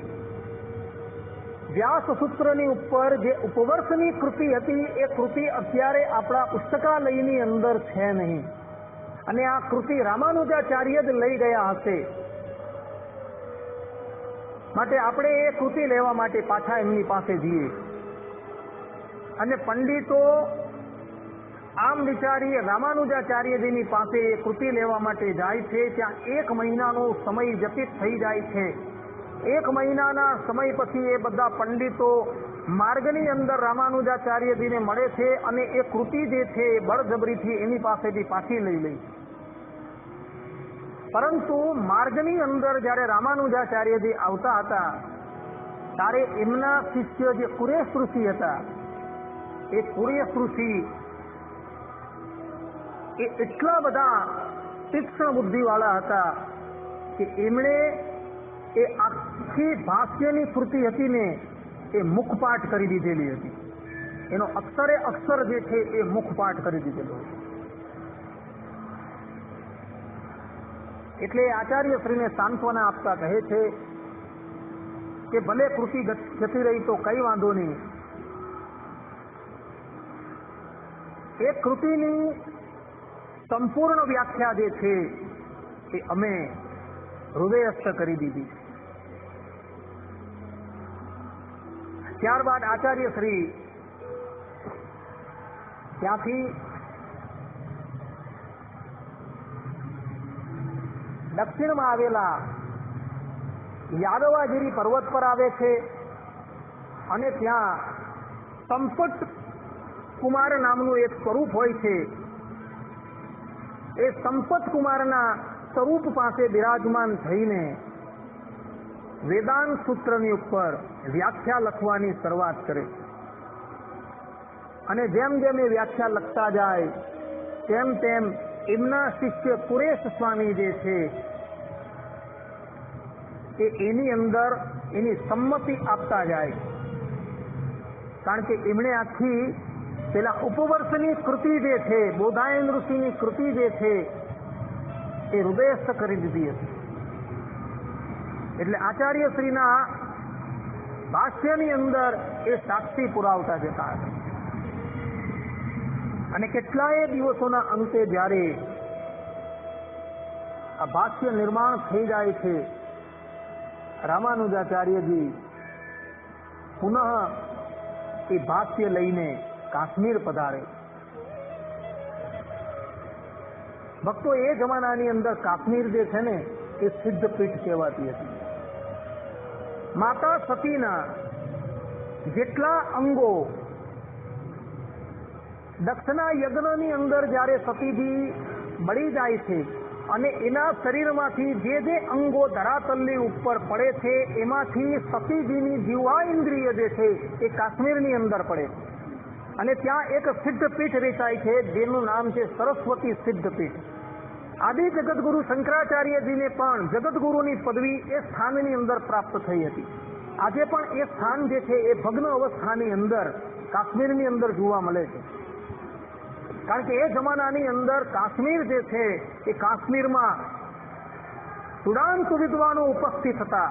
વ્યાસ સૂત્રની ઉપર જે ઉપવર્ષની કૃતિ હતી, એ કૃતિ અત્યારે આપણા પુસ્તકાલયની અંદર છે નહીં અને આ કૃતિ રામાનુજાચાર્ય જ લઈ ગયા હશે. માટે આપણે એ કૃતિ લેવા માટે પાછા એમની પાસે જઈએ. અને પંડિતો આમ વિચારી રામાનુજાચાર્યજીની પાસે એ કૃતિ લેવા માટે જાય છે. ત્યાં 1 મહિનાનો સમય વ્યતીત થઈ જાય છે. 1 મહિનાના સમય પછી એ બધા પંડિતો માર્ગની અંદર રામાનુજાચાર્યજીને મળે છે અને એ કૃતિ જે છે એ બળજબરીથી એની પાસેથી પાછી લઈ લે. પરંતુ માર્ગની અંદર જ્યારે રામાનુજાચાર્યજી આવતા હતા ત્યારે એમના શિષ્ય જે કુરેશ ઋષિ હતા, એ કુરેશ ઋષિ એ એટલા બધા તીક્ષ્ણ બુદ્ધિવાળા હતા કે એમણે એ આખી ભાષ્યની કૃતિ હતી ને એ મુખપાઠ કરી દીધેલી હતી. એનો અક્ષરે અક્ષર જે છે એ મુખપાઠ કરી દીધેલો હતો. એટલે આચાર્યશ્રીને સાંત્વના આપતા કહે છે કે ભલે કૃતિ જતી રહી તો કઈ વાંધો નહીં, એ કૃતિની સંપૂર્ણ વ્યાખ્યા જે છે એ અમે હૃદયસ્થ કરી દીધી. ત્યારબાદ આચાર્યશ્રી ત્યાંથી દક્ષિણમાં આવેલા યાદવાગીરી પર્વત પર આવે છે અને ત્યાં સંપત કુમાર નામનું એક સ્વરૂપ હોય છે. એ સંપત કુમારના સ્વરૂપ પાસે બિરાજમાન થઈને વેદાંત સૂત્રની ઉપર વ્યાખ્યા લખવાની શરૂઆત કરે. અને જેમ જેમ એ વ્યાખ્યા લખતા જાય તેમ તેમ એમના શિષ્ય કુરેશ સ્વામી જે છે એ એની અંદર એની સંમતિ આપતા જાય. કારણ કે એમણે આખી પેલા ઉપવર્ષની કૃતિ જે છે, બોધાયન ઋષિની કૃતિ જે છે એ હૃદયસ્થ કરી દીધી હતી. એટલે આચાર્યશ્રીના ભાષ્યની અંદર એ સાક્ષી પુરાવતા જતા હતા. અને કેટલાય દિવસોના અંતે જ્યારે આ ભાષ્ય નિર્માણ થઈ જાય છે, રામાનુજાચાર્યજી પુનઃ એ ભાષ્ય લઈને કાશ્મીર પધારે. ભક્તો, એ જમાનાની અંદર કાશ્મીર જે છે ને એ સિદ્ધપીઠ કહેવાતી હતી. માતા સતીના જેટલા અંગો દક્ષના યજ્ઞની અંદર જ્યારે સતીજી બળી જાય છે અને એના શરીરમાંથી જે જે અંગો ધરાતલની ઉપર પડે છે એમાંથી સતીજીની જીવા ઇન્દ્રિય જે છે એ કાશ્મીરની અંદર પડે અને ત્યાં એક સિદ્ધપીઠ રચાય છે જેનું નામ છે સરસ્વતી સિદ્ધપીઠ. આદિ જગતગુરુ શંકરાચાર્યજીને પણ જગતગુરુની પદવી એ સ્થાનની અંદર પ્રાપ્ત થઈ હતી. આજે પણ એ સ્થાન જે છે એ ભગ્ન અવસ્થાની અંદર કાશ્મીરની અંદર જોવા મળે છે. કારણ કે એ જમાનાની અંદર કાશ્મીર જે છે એ કાશ્મીરમાં ચૂડાંત વિદ્વાનો ઉપસ્થિત હતા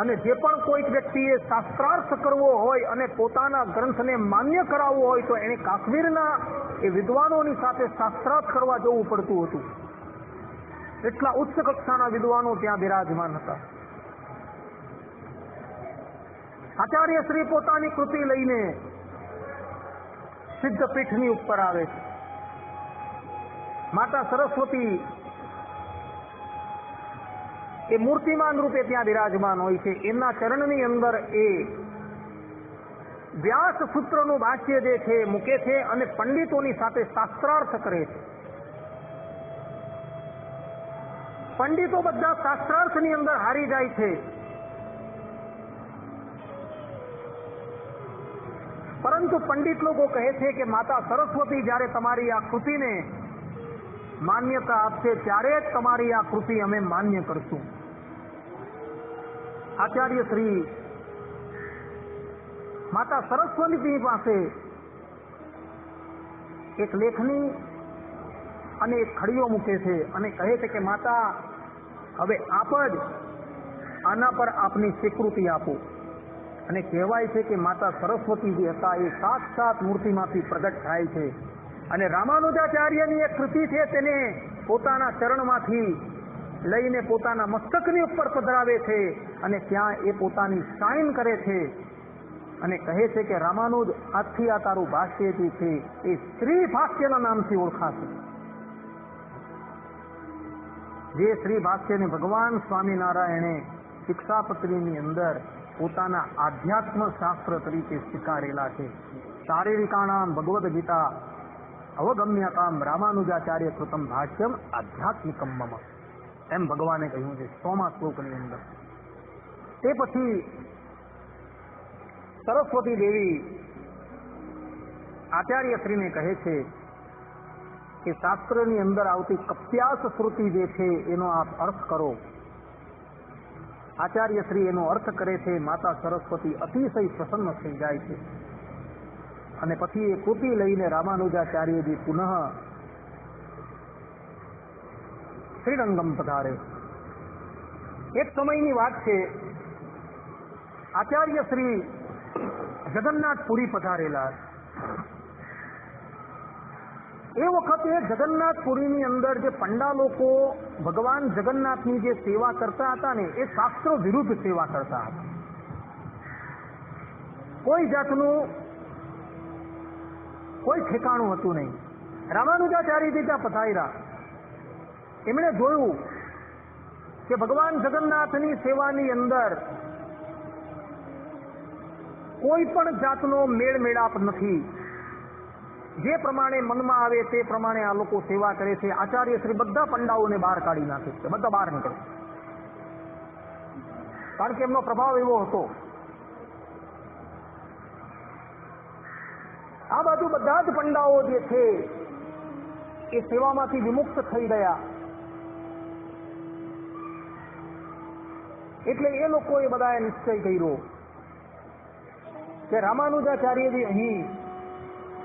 અને જે પણ કોઈક વ્યક્તિએ શાસ્ત્રાર્થ કરવો હોય અને પોતાના ગ્રંથને માન્ય કરાવવો હોય તો એને કાશ્મીરના એ વિદ્વાનોની સાથે શાસ્ત્રાર્થ કરવા જવું પડતું હતું. એટલા ઉચ્ચ કક્ષાના વિદ્વાનો ત્યાં બિરાજમાન હતા. આચાર્ય શ્રી પોતાની કૃતિ લઈને સિદ્ધપીઠની ઉપર આવે છે. માતા સરસ્વતી એ મૂર્તિમાન રૂપે ત્યાં બિરાજમાન હોય છે. એમના ચરણની અંદર એ વ્યાસ સૂત્રનું ભાષ્ય જે છે મૂકે છે અને પંડિતોની સાથે શાસ્ત્રાર્થ કરે છે. પંડિતો બધા શાસ્ત્રાર્થની અંદર હારી જાય છે. પરંતુ પંડિત લોકો કહે છે કે માતા સરસ્વતી જ્યારે તમારી આ કૃતિને માન્યતા આપશે ત્યારે જ તમારી આ કૃતિ અમે માન્ય કરશું. આચાર્ય શ્રી માતા સરસ્વતી પાસે એક લેખની અને એક ખડીઓ મૂકે છે અને કહે છે કે માતા હવે આપ જ આના પર આપની સ્વીકૃતિ આપો. અને કહેવાય છે કે માતા સરસ્વતી જે હતા એ સાક્ષાત મૂર્તિમાંથી પ્રગટ થાય છે અને રામાનુજાચાર્યની એક કૃતિ છે તેને પોતાના ચરણમાંથી લઈને પોતાના મસ્તકની ઉપર પધરાવે છે અને ત્યાં એ પોતાની સાઇન કરે છે અને કહે છે કે રામાનુજ આજથી આ તારું ભાષ્ય જે છે એ શ્રી ભાષ્યના નામથી ઓળખાશે. જે શ્રી ભાષ્યને ભગવાન સ્વામિનારાયણે શિક્ષાપત્રીની અંદર પોતાના આધ્યાત્મ શાસ્ત્ર તરીકે સ્વીકારેલા છે. શારીરિકાણામ ભગવદ્ ગીતા અવગમ્યતામ રામાનુજાચાર્ય કૃતમ ભાષ્યમ આધ્યાત્મિકમ મમ એમ ભગવાને કહ્યું છે 100મા શ્લોકની અંદર. તે પછી સરસ્વતી દેવી આચાર્યશ્રીને કહે છે કે શાસ્ત્રની અંદર આવતી કપ્યાસ શ્રુતિ જે છે એનો આપ અર્થ કરો. આચાર્યશ્રી એનો અર્થ કરે છે. માતા સરસ્વતી અતિશય પ્રસન્ન થઈ જાય છે અને પછી એ કૃતિ લઈને રામાનુજાચાર્યજી પુનઃ શ્રીરંગમ પધારે. એક સમયની વાત છે, આચાર્યશ્રી જગન્નાથપુરી પધારેલા. એ વખતે જગન્નાથપુરીની અંદર જે પંડા લોકો ભગવાન જગન્નાથની જે સેવા કરતા હતા ને એ શાસ્ત્રો વિરુદ્ધ સેવા કરતા હતા. કોઈ જાતનું કોઈ ઠેકાણું હતું નહીં. રામાનુજાચાર્યજી ત્યાં પધાર્યા. એમણે જોયું કે ભગવાન જગન્નાથની સેવાની અંદર કોઈ પણ જાતનો મેળ મેળાપ નથી. જે પ્રમાણે મનમાં આવે તે પ્રમાણે આ લોકો સેવા કરે છે. આચાર્ય શ્રી બધા પંડાઓને બહાર કાઢી નાખે છે. બધા બહાર નીકળે, કારણ કે એમનો પ્રભાવ એવો હતો. આ બાજુ બધા જ પંડાઓ જે છે એ સેવામાંથી વિમુક્ત થઈ ગયા. એટલે એ લોકોએ બધાએ નિશ્ચય કર્યો કે રામાનુજાચાર્યજી અહીં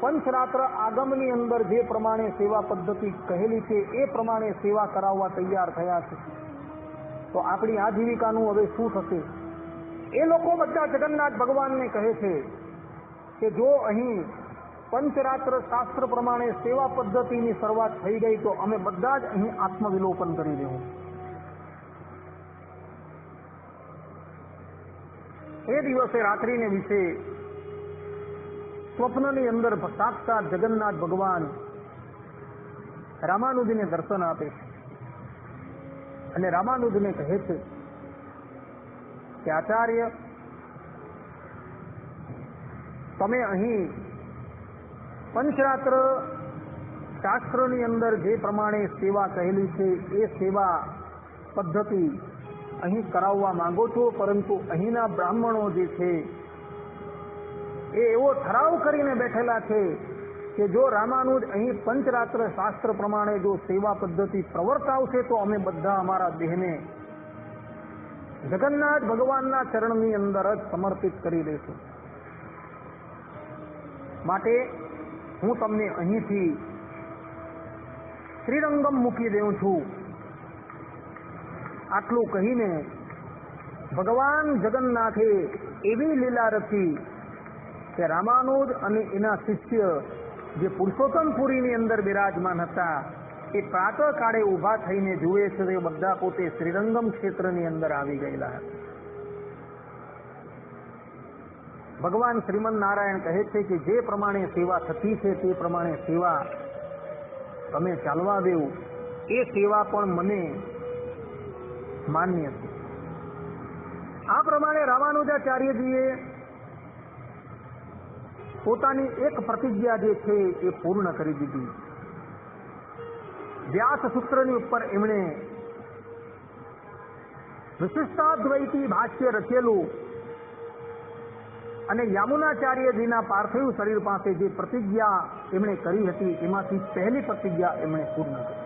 પંચરાત્ર આગમની અંદર જે પ્રમાણે સેવા પદ્ધતિ કહેલી છે એ પ્રમાણે સેવા કરાવવા તૈયાર થયા છે. તો આપણી આજીવિકાનું હવે શું થશે? એ લોકો બધા જગન્નાથ ભગવાનને કહે છે કે જો અહીં પંચરાત્ર શાસ્ત્ર પ્રમાણે સેવા પદ્ધતિની શરૂઆત થઈ ગઈ તો અમે બધા જ અહીં આત્મવિલોપન કરી દેવું. એ દિવસે રાત્રિને વિશે સ્વપ્નની અંદર સાક્ષાત જગન્નાથ ભગવાન રામાનુજને દર્શન આપે છે અને રામાનુજને કહે છે કે આચાર્ય, તમે અહીં પંચરાત્ર શાસ્ત્રની અંદર જે પ્રમાણે સેવા કહેલી છે એ સેવા પદ્ધતિ અહીં કરાવવા માંગો છો, પરંતુ અહીંના બ્રાહ્મણો જે છે એ એવો ઠરાવ કરીને બેઠેલા છે કે જો રામાનુજ અહીં પંચરાત્ર શાસ્ત્ર પ્રમાણે જો સેવા પદ્ધતિ પ્રવર્તાવશે તો અમે બધા અમારા દેહને જગન્નાથ ભગવાનના ચરણની અંદર જ સમર્પિત કરી દઈશું. માટે હું તમને અહીંથી શ્રીરંગમ મૂકી દઉં છું. આટલું કહીને ભગવાન જગન્નાથે એવી લીલા રચી કે રામાનુજ અને એના શિષ્ય જે પુરુષોત્તમપુરીની અંદર બિરાજમાન હતા એ પ્રાતઃ કાળે ઉભા થઈને જુએ છે તે બધા પોતે શ્રીરંગમ ક્ષેત્રની અંદર આવી ગયેલા હતા. ભગવાન શ્રીમન નારાયણ કહે છે કે જે પ્રમાણે સેવા થતી છે તે પ્રમાણે સેવા તમે ચાલવા દેવું, એ સેવા પણ મને માન્ય છે. આ પ્રમાણે રામાનુજાચાર્યજીએ પોતાની એક પ્રતિજ્ઞા જે છે એ પૂર્ણ કરી દીધી. વ્યાસ સૂત્રની ઉપર એમણે વિશિષ્ટાદ્વૈતી ભાષ્ય રચેલું અને યામુનાચાર્યજીના પાર્થિવ શરીર પાસે જે પ્રતિજ્ઞા એમણે કરી હતી એમાંથી પહેલી પ્રતિજ્ઞા એમણે પૂર્ણ કરી.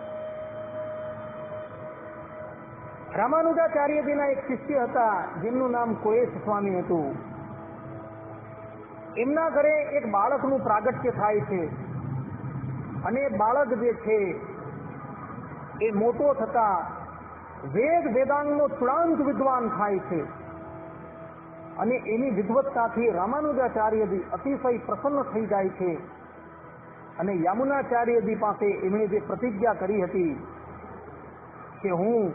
રામાનુજાચાર્યજીના એક શિષ્ય હતા જેમનું નામ કોયેશ સ્વામી હતું. એમના ઘરે એક બાળકનું પ્રાગટ્ય થાય છે અને બાળક જે છે એ મોટો થતા વેદ વેદાંગનો ચૂડાંત વિદ્વાન થાય છે અને એની વિદ્વત્તાથી રામાનુજાચાર્યજી અતિશય પ્રસન્ન થઈ જાય છે અને યામુનાચાર્યજી પાસે એમણે જે પ્રતિજ્ઞા કરી હતી કે હું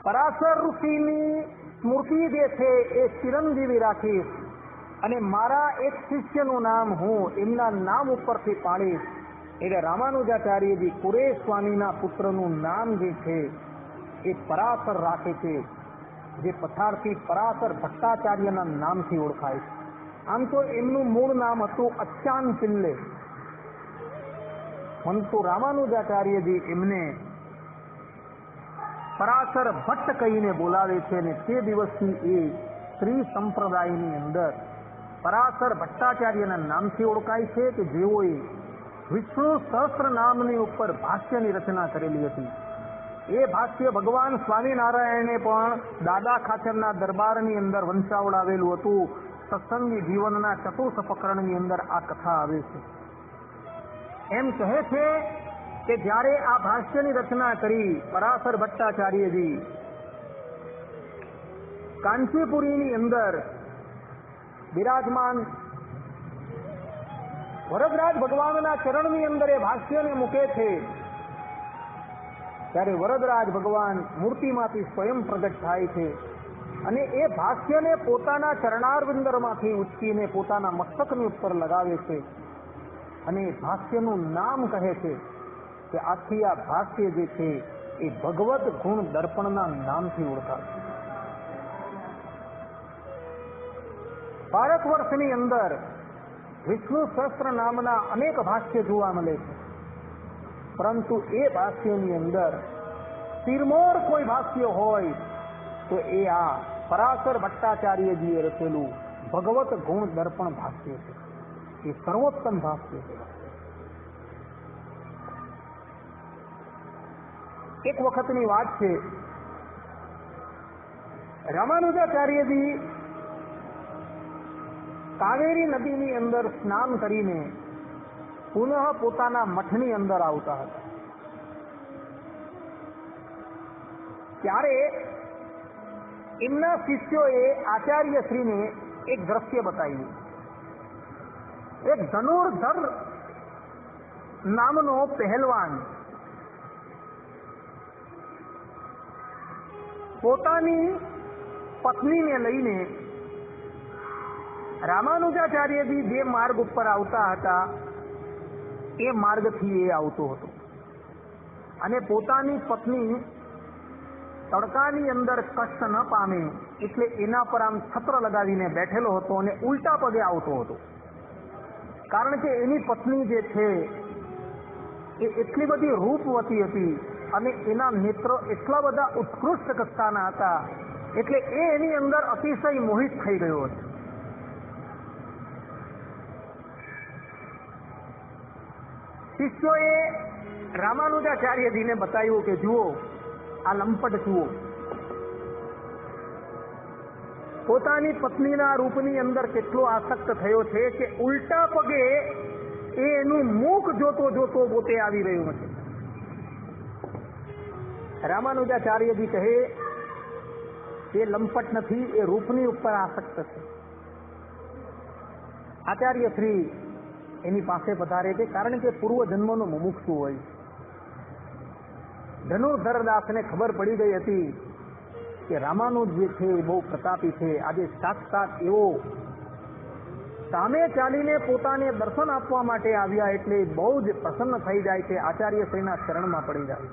પરાશર ઋષિની સ્મૃતિ જે છે એ ચિરંજીવી રાખીશ અને મારા એક શિષ્યનું નામ હું એમના નામ ઉપરથી પાડીશ. એટલે રામાનુજાચાર્યજી કુરેશ સ્વામીના પુત્રનું નામ જે છે એ પરાશર રાખે છે, જે પછાડથી પરાશર ભટ્ટાચાર્યના નામથી ઓળખાય છે. આમ તો એમનું મૂળ નામ હતું અચ્ચાન પિલ્લે, પરંતુ રામાનુજાચાર્યજી એમને પરાશર ભટ્ટ કહીને બોલાવે છે અને તે દિવસથી એ શ્રી સંપ્રદાયની અંદર પરાશર ભટ્ટાચાર્યના નામથી ઓળખાય છે કે જેઓએ વિષ્ણુ સહસ્ત્ર નામની ઉપર ભાષ્યની રચના કરેલી હતી. એ ભાષ્ય ભગવાન સ્વામિનારાયણે પણ દાદા ખાચરના દરબારની અંદર વંચાવડાવેલું હતું. સત્સંગી જીવનના ચતુર્થ પ્રકરણની અંદર આ કથા આવે છે. એમ કહે છે કે જ્યારે આ ભાષ્યની રચના કરી પરાશર ભટ્ટાચાર્યજી કાંચીપુરીની અંદર બિરાજમાન વરદરાજ ભગવાનના ચરણની અંદર એ ભાષ્યને મૂકે છે ત્યારે વરદરાજ ભગવાન મૂર્તિમાંથી સ્વયં પ્રગટ થાય છે અને એ ભાષ્યને પોતાના ચરણારવિંદરમાંથી ઉચકીને પોતાના મસ્તકની ઉપર લગાવે છે અને એ ભાષ્યનું નામ કહે છે કે આથી આ ભાષ્ય જે છે એ ભગવત ગુણ દર્પણના નામથી ઓળખાય. ભારત વર્ષની અંદર વિષ્ણુ સહસ્ત્ર નામના અનેક ભાષ્ય જોવા મળે છે, પરંતુ એ ભાષ્યની અંદર શિરમોર કોઈ ભાષ્ય હોય તો એ આ પરાશર ભટ્ટાચાર્યજીએ રચેલું ભગવત ગુણ દર્પણ ભાષ્ય છે. એ સર્વોત્તમ ભાષ્ય છે. એક વખતની વાત છે, રામાનુજાચાર્યજી કાવેરી નદીની અંદર સ્નાન કરીને પુનઃ પોતાના મઠની અંદર આવતા હતા. ત્યારે એમના શિષ્યોએ આચાર્યશ્રીને એક દ્રશ્ય બતાવ્યું. એક ધનુર્ધર નામનો પહેલવાન પોતાની પત્નીને લઈને રામાનુજાચાર્યજી જે માર્ગ ઉપર આવતા હતા એ માર્ગથી એ આવતો હતો અને પોતાની પત્ની તડકાની અંદર કષ્ટ ન પામે એટલે એના પર આમ છત્ર લગાવીને બેઠેલો હતો અને ઉલટા પગે આવતો હતો. કારણ કે એની પત્ની જે છે એ એટલી બધી રૂપવતી હતી અને એના નેત્ર એટલા બધા ઉત્કૃષ્ટ કક્ષાના હતા એટલે એ એની અંદર અતિશય મોહિત થઈ ગયો હતો. શિષ્યોએ રામાનુજાચાર્યજીને બતાવ્યું કે જુઓ આ લંપટ જુઓ, પોતાની પત્નીના રૂપની અંદર કેટલો આસક્ત થયો છે કે ઉલટા પગે એનું મુખ જોતો જોતો પોતે આવી રહ્યું છે. રામાનુજાચાર્યજી કહે એ લંપટ નથી, એ રૂપની ઉપર આસક્ત છે. આચાર્ય શ્રી એની પાસે પધારે છે કારણ કે પૂર્વ જન્મનો મુમુક્ષુ હોય. ધનુર્ધરદાસને ખબર પડી ગઈ હતી કે રામાનુજ જે છે એ બહુ પ્રતાપી છે. આજે સાક્ષાત એવો સામે ચાલીને પોતાને દર્શન આપવા માટે આવ્યા એટલે બહુ જ પ્રસન્ન થઈ જાય છે. આચાર્યશ્રીના ચરણમાં પડી જાય.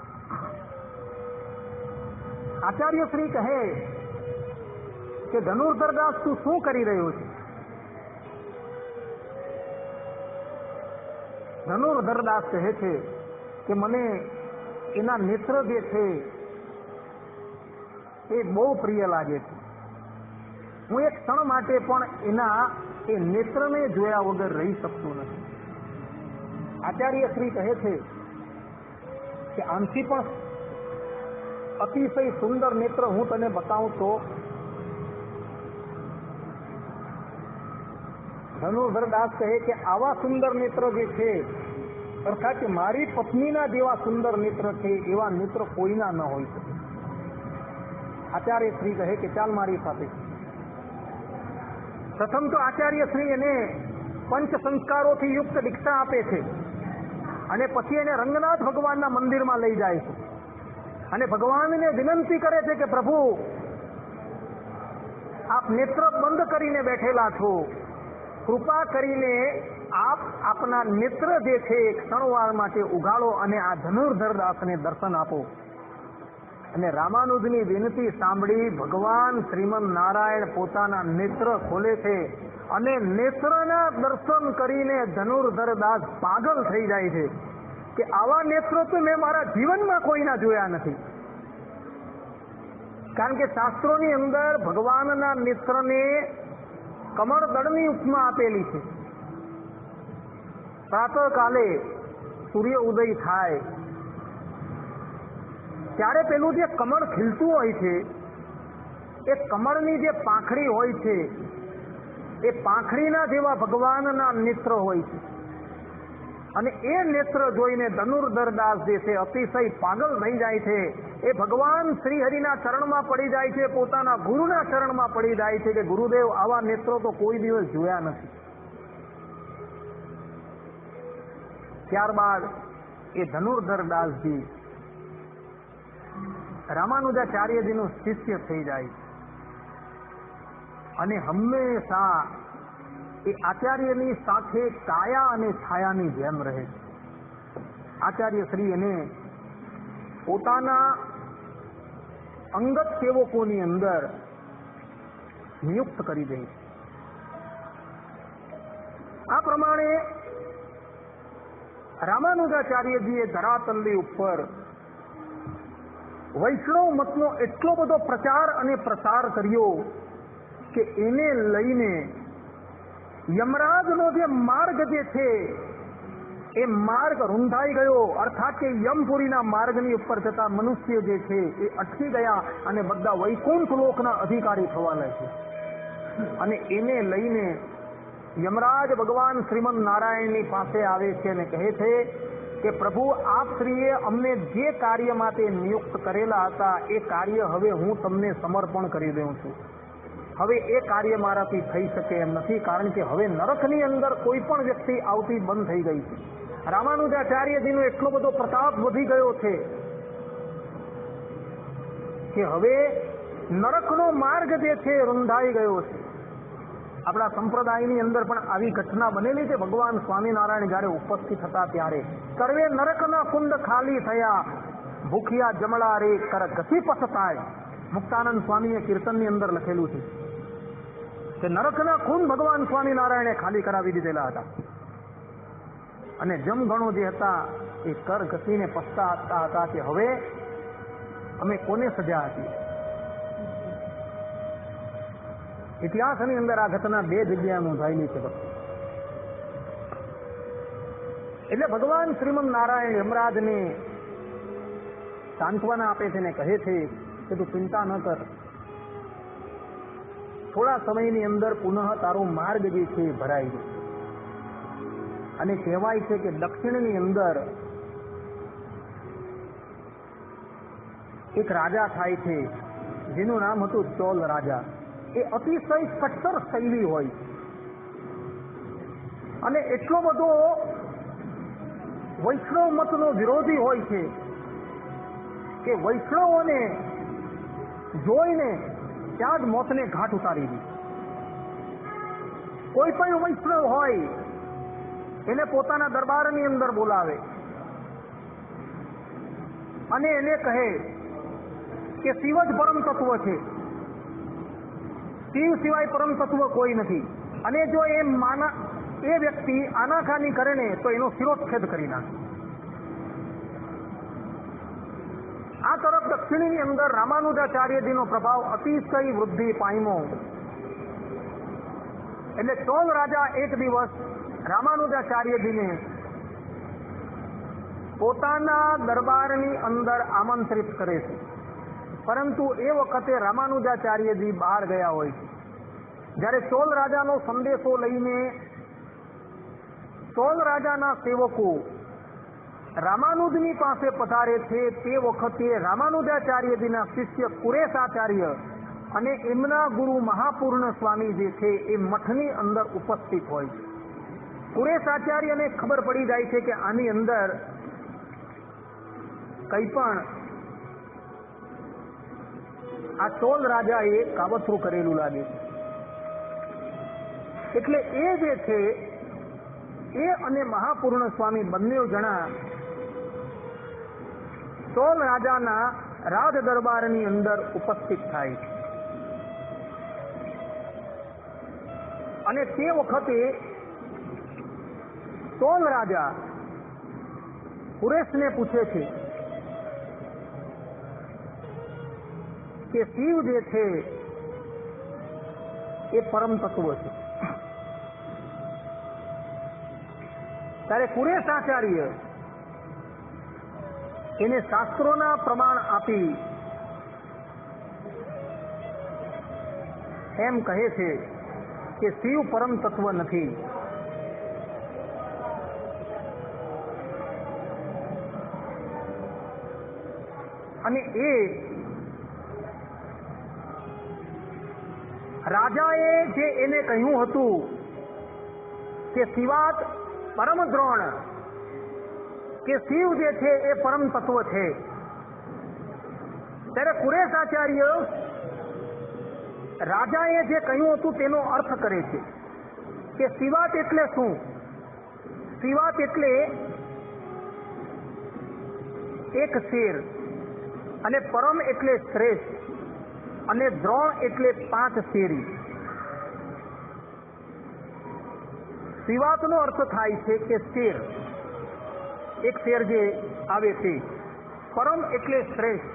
આચાર્યશ્રી કહે કે ધનુર્ધરદાસ તું શું કરી રહ્યો છે? ધનુર્ધરદાસ કહે છે કે મને એના નેત્ર જે છે એ બહુ પ્રિય લાગે છે. હું એક ક્ષણ માટે પણ એના એ નેત્રને જોયા વગર રહી શકતો નથી. આચાર્ય શ્રી કહે છે કે આમથી પણ અતિશય સુંદર નેત્ર હું તને બતાવું તો? ધનુર્ધરદાસ કહે કે આવા સુંદર નેત્ર જે છે અર્થાત કે મારી પત્નીના જેવા સુંદર નેત્ર છે એવા નેત્ર કોઈના ન હોઈ શકે. આચાર્ય શ્રી કહે કે ચાલ મારી સાથે. પ્રથમ તો આચાર્ય શ્રી એને પંચ સંસ્કારોથી યુક્ત દીક્ષા આપે છે અને પછી એને રંગનાથ ભગવાનના મંદિરમાં લઈ જાય છે અને ભગવાનને વિનંતી કરે છે કે પ્રભુ આપ નેત્ર બંધ કરીને બેઠેલા છો, કૃપા કરીને આપ આપના નેત્ર જે છે એ ક્ષણવાર માટે ઉઘાડો અને આ ધનુર્ધરદાસને દર્શન આપો. અને રામાનુજની વિનંતી સાંભળી ભગવાન શ્રીમન નારાયણ પોતાના નેત્ર ખોલે છે અને નેત્રના દર્શન કરીને ધનુર્ધરદાસ પાગલ થઈ જાય છે કે આવા નેત્રો તો મેં મારા જીવનમાં કોઈના જોયા નથી. કારણ કે શાસ્ત્રોની અંદર ભગવાનના નેત્રને કમળદળની ઉપમા આપેલી છે. પ્રાતઃકાલે સૂર્ય ઉદય થાય ત્યારે પેલું જે કમળ ખીલતું હોય છે એ કમળની જે પાંખડી હોય છે એ પાંખડીના જેવા ભગવાનના નેત્ર હોય છે. અને એ નેત્ર જોઈને ધનુર્ધરદાસ જે છે અતિશય પાગલ થઈ જાય છે. એ ભગવાન શ્રીહરિના ચરણમાં પડી જાય છે, પોતાના ગુરુના ચરણમાં પડી જાય છે કે ગુરુદેવ આવા નેત્રો તો કોઈ દિવસ જોયા નથી. ત્યારબાદ એ ધનુર્ધરદાસજી રામાનુજાચાર્યજીનું શિષ્ય થઈ જાય અને હંમેશા એ આચાર્યની સાથે કાયા અને છાયાની જેમ રહે છે. આચાર્ય શ્રી એને પોતાના અંગત સેવકોની અંદર નિયુક્ત કરી દે. આ પ્રમાણે રામાનુજાચાર્યજીએ ધરાતલની ઉપર વૈષ્ણવ મતનો એટલો બધો પ્રચાર અને પ્રસાર કર્યો કે એને લઈને યમરાજનો જે માર્ગ જે છે એ માર્ગ રૂંધાઈ ગયો. અર્થાત કે યમપુરીના માર્ગની ઉપર જતા મનુષ્ય જે છે એ અટકી ગયા અને બધા વૈકુંઠ લોકના અધિકારી થવા લાગ્યા. અને એને લઈને યમરાજ ભગવાન શ્રીમન નારાયણની પાસે આવે છે અને કહે છે કે પ્રભુ આપ શ્રીએ અમને જે કાર્ય માટે નિયુક્ત કરેલા હતા એ કાર્ય હવે હું તમને સમર્પણ કરી દઉં છું. હવે એ કાર્ય મારાથી થઈ શકે એમ નથી, કારણ કે હવે નરકની અંદર કોઈ પણ વ્યક્તિ આવતી બંધ થઈ ગઈ છે. રામાનુજાચાર્યજીનો એટલો બધો પ્રતાપ વધી ગયો છે કે હવે નરકનો માર્ગ જે છે રૂંધાઈ ગયો છે. આપણા સંપ્રદાયની અંદર પણ આવી ઘટના બનેલી છે. ભગવાન સ્વામિનારાયણ જયારે ઉપસ્થિત હતા ત્યારે સર્વે નરકના કુંડ ખાલી થયા, ભૂખિયા જમણા રે કર ગતિ પસતાય. મુક્તાનંદ સ્વામીએ કીર્તનની અંદર લખેલું છે કે નરકના ખૂન ભગવાન સ્વામિનારાયણે ખાલી કરાવી દીધેલા હતા અને જમગણો જે હતા એ કર ગતિને પછતાતા હતા કે હવે અમે કોને સજા આપી. ઇતિહાસની અંદર આ ઘટના બે જગ્યાએ નોંધાયેલી છે. એટલે ભગવાન શ્રીમદ નારાયણ યમરાજને સાંત્વના આપે છે ને કહે છે કે તું ચિંતા ન કર, થોડા સમયની અંદર પુનઃ તારો માર્ગ જે છે એ ભરાઈ જશે. અને કહેવાય છે કે દક્ષિણની અંદર એક રાજા થાય છે જેનું નામ હતું ચોલ રાજા. એ અતિશય કટ્ટર શૈલી હોય અને એટલો બધો વૈષ્ણવ મતનો વિરોધી હોય છે કે વૈષ્ણવોને જોઈને ત્યાં જ મોતને ઘાટ ઉતારી દી. કોઈ પણ વૈષ્ણવ હોય એને પોતાના દરબારની અંદર બોલાવે અને એને કહે કે શિવ જ પરમ તત્વ છે, શિવ સિવાય પરમ તત્વ કોઈ નથી. અને જો એ વ્યક્તિ આનાકાની કરે ને તો એનો શિરોચ્છેદ કરી નાખે. આ તરફ દક્ષિણની અંદર રામાનુજાચાર્યજીનો પ્રભાવ અતિશય વૃદ્ધિ પામ્યો. એટલે ચોલ રાજા એક દિવસ રામાનુજાચાર્યજીને પોતાના દરબારની અંદર આમંત્રિત કરે છે, પરંતુ એ વખતે રામાનુજાચાર્યજી બહાર ગયા હોય છે. જ્યારે ચોલ રાજાનો સંદેશો લઈને ચોલ રાજાના સેવકો રામાનુજની પાસે પધારે છે, તે વખતે રામાનુજાચાર્યજીના શિષ્ય કુરેશાચાર્ય અને એમના ગુરુ મહાપૂર્ણ સ્વામી જે છે એ મઠની અંદર ઉપસ્થિત હોય છે. કુરેશાચાર્યને ખબર પડી જાય છે કે આની અંદર કંઈ પણ આ ચોલ રાજાએ કાવતરું કરેલું લાગે છે. એટલે એ જે છે એ અને મહાપૂર્ણ સ્વામી બંને જણા ચોલ રાજાના રાજ દરબારની અંદર ઉપસ્થિત થાય છે. અને તે વખતે ચોલ રાજા કુરેશને પૂછે છે કે શિવ જે છે એ પરમ તત્વ છે. ત્યારે કુરેશાચાર્ય એને શાસ્ત્રોના પ્રમાણ આપી એમ કહે છે કે શિવ પરમ તત્વ નથી. અને એ રાજાએ જે એને કહ્યું હતું કે શિવાત પરમ દ્રોણ, કે શિવ જે છે એ પરમ તત્વ છે, ત્યારે કુરેશાચાર્ય રાજાએ જે કહ્યું હતું તેનો અર્થ કરે છે કે શિવાત એટલે શું? શિવાત એટલે એક શેર, અને પરમ એટલે શ્રેષ્ઠ, અને દ્રોણ એટલે 5 શેરી. શિવાતનો અર્થ થાય છે કે શેર, એક શેર જે આવે તે. પરમ એટલે શ્રેષ્ઠ,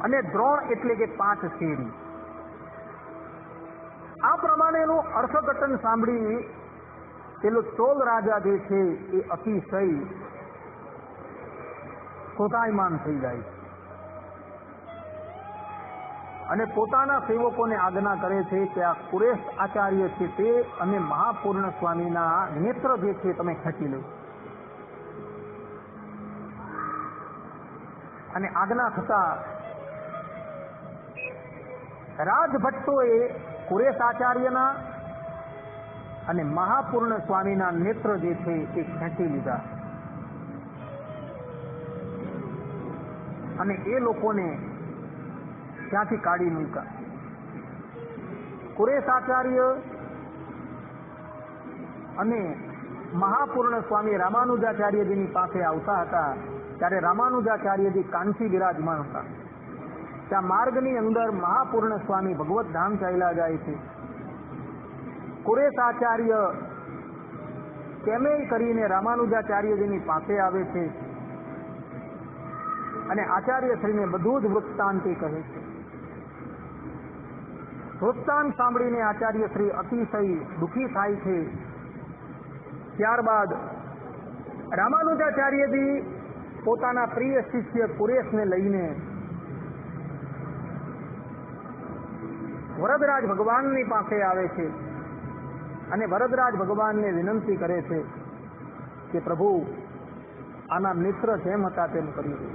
અને દ્રોણ એટલે કે 5 શેરી. આ પ્રમાણેનું અર્થઘટન સાંભળી પેલો ચોલ રાજા જે છે એ અતિશય ક્રોધાયમાન થઈ જાય છે અને પોતાના સેવકોને આજ્ઞા કરે છે કે આ કુરેશ આચાર્ય છે તે અને મહાપૂર્ણ સ્વામીના નેત્ર જે છે તમે ખેંચી લો. અને આજ્ઞા થતા રાજભટ્ટોએ કુરેશ આચાર્યના અને મહાપૂર્ણ સ્વામીના નેત્ર જે છે એ ખેંચી લીધા અને એ લોકોને ત્યાંથી કાઢી મૂક્યા. કુરેશાચાર્ય અને મહાપૂર્ણ સ્વામી રામાનુજાચાર્યજીની પાસે આવતા હતા ત્યારે રામાનુજાચાર્યજી કાંચી બિરાજમાન હતા. ત્યાં માર્ગની અંદર મહાપૂર્ણ સ્વામી ભગવત ધામ ચાલ્યા જાય છે. કુરેશ આચાર્ય કેમેય કરીને રામાનુજાચાર્યજીની પાસે આવે છે અને આચાર્યશ્રીને બધું જ વૃત્તાંતિ કહે છે. વૃત્તાંત સાંભળીને આચાર્યશ્રી અતિશય દુઃખી થાય છે. ત્યારબાદ રામાનુજાચાર્યજી પોતાના પ્રિય શિષ્ય કુરેશને લઈને વરદરાજ ભગવાનની પાસે આવે છે અને વરદરાજ ભગવાનને વિનંતી કરે છે કે પ્રભુ આના મિત્ર જેમ હતા તેમ કરી દે.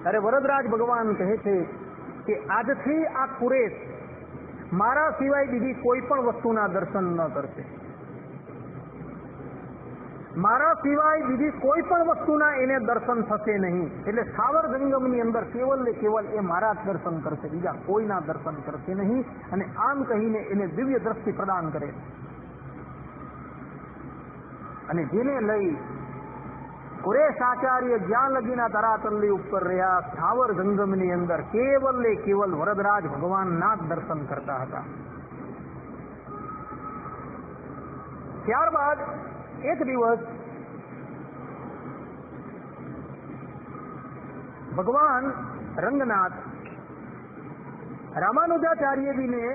ત્યારે વરદરાજ ભગવાન કહે છે કે આજથી આ કુરેશ મારા સિવાય બીજી કોઈ પણ વસ્તુના દર્શન ન કરશે. મારા સિવાય બીજી કોઈ પણ વસ્તુના એને દર્શન થશે નહીં. એટલે સ્થાવર જંગમની અંદર કેવલ ને કેવલ એ મારા જ દર્શન કરશે, બીજા કોઈના દર્શન કરશે નહીં. અને આમ કહીને એને દિવ્ય દ્રષ્ટિ પ્રદાન કરે અને જેને લઈ કુરેશ આચાર્ય જ્યાં લગીના તરાતલ્લી ઉપર રહ્યા સ્થાવર જંગમની અંદર કેવલ ને કેવલ વરદરાજ ભગવાનના જ દર્શન કરતા હતા. ત્યારબાદ એક દિવસ ભગવાન રંગનાથ રામાનુજાચાર્યજીને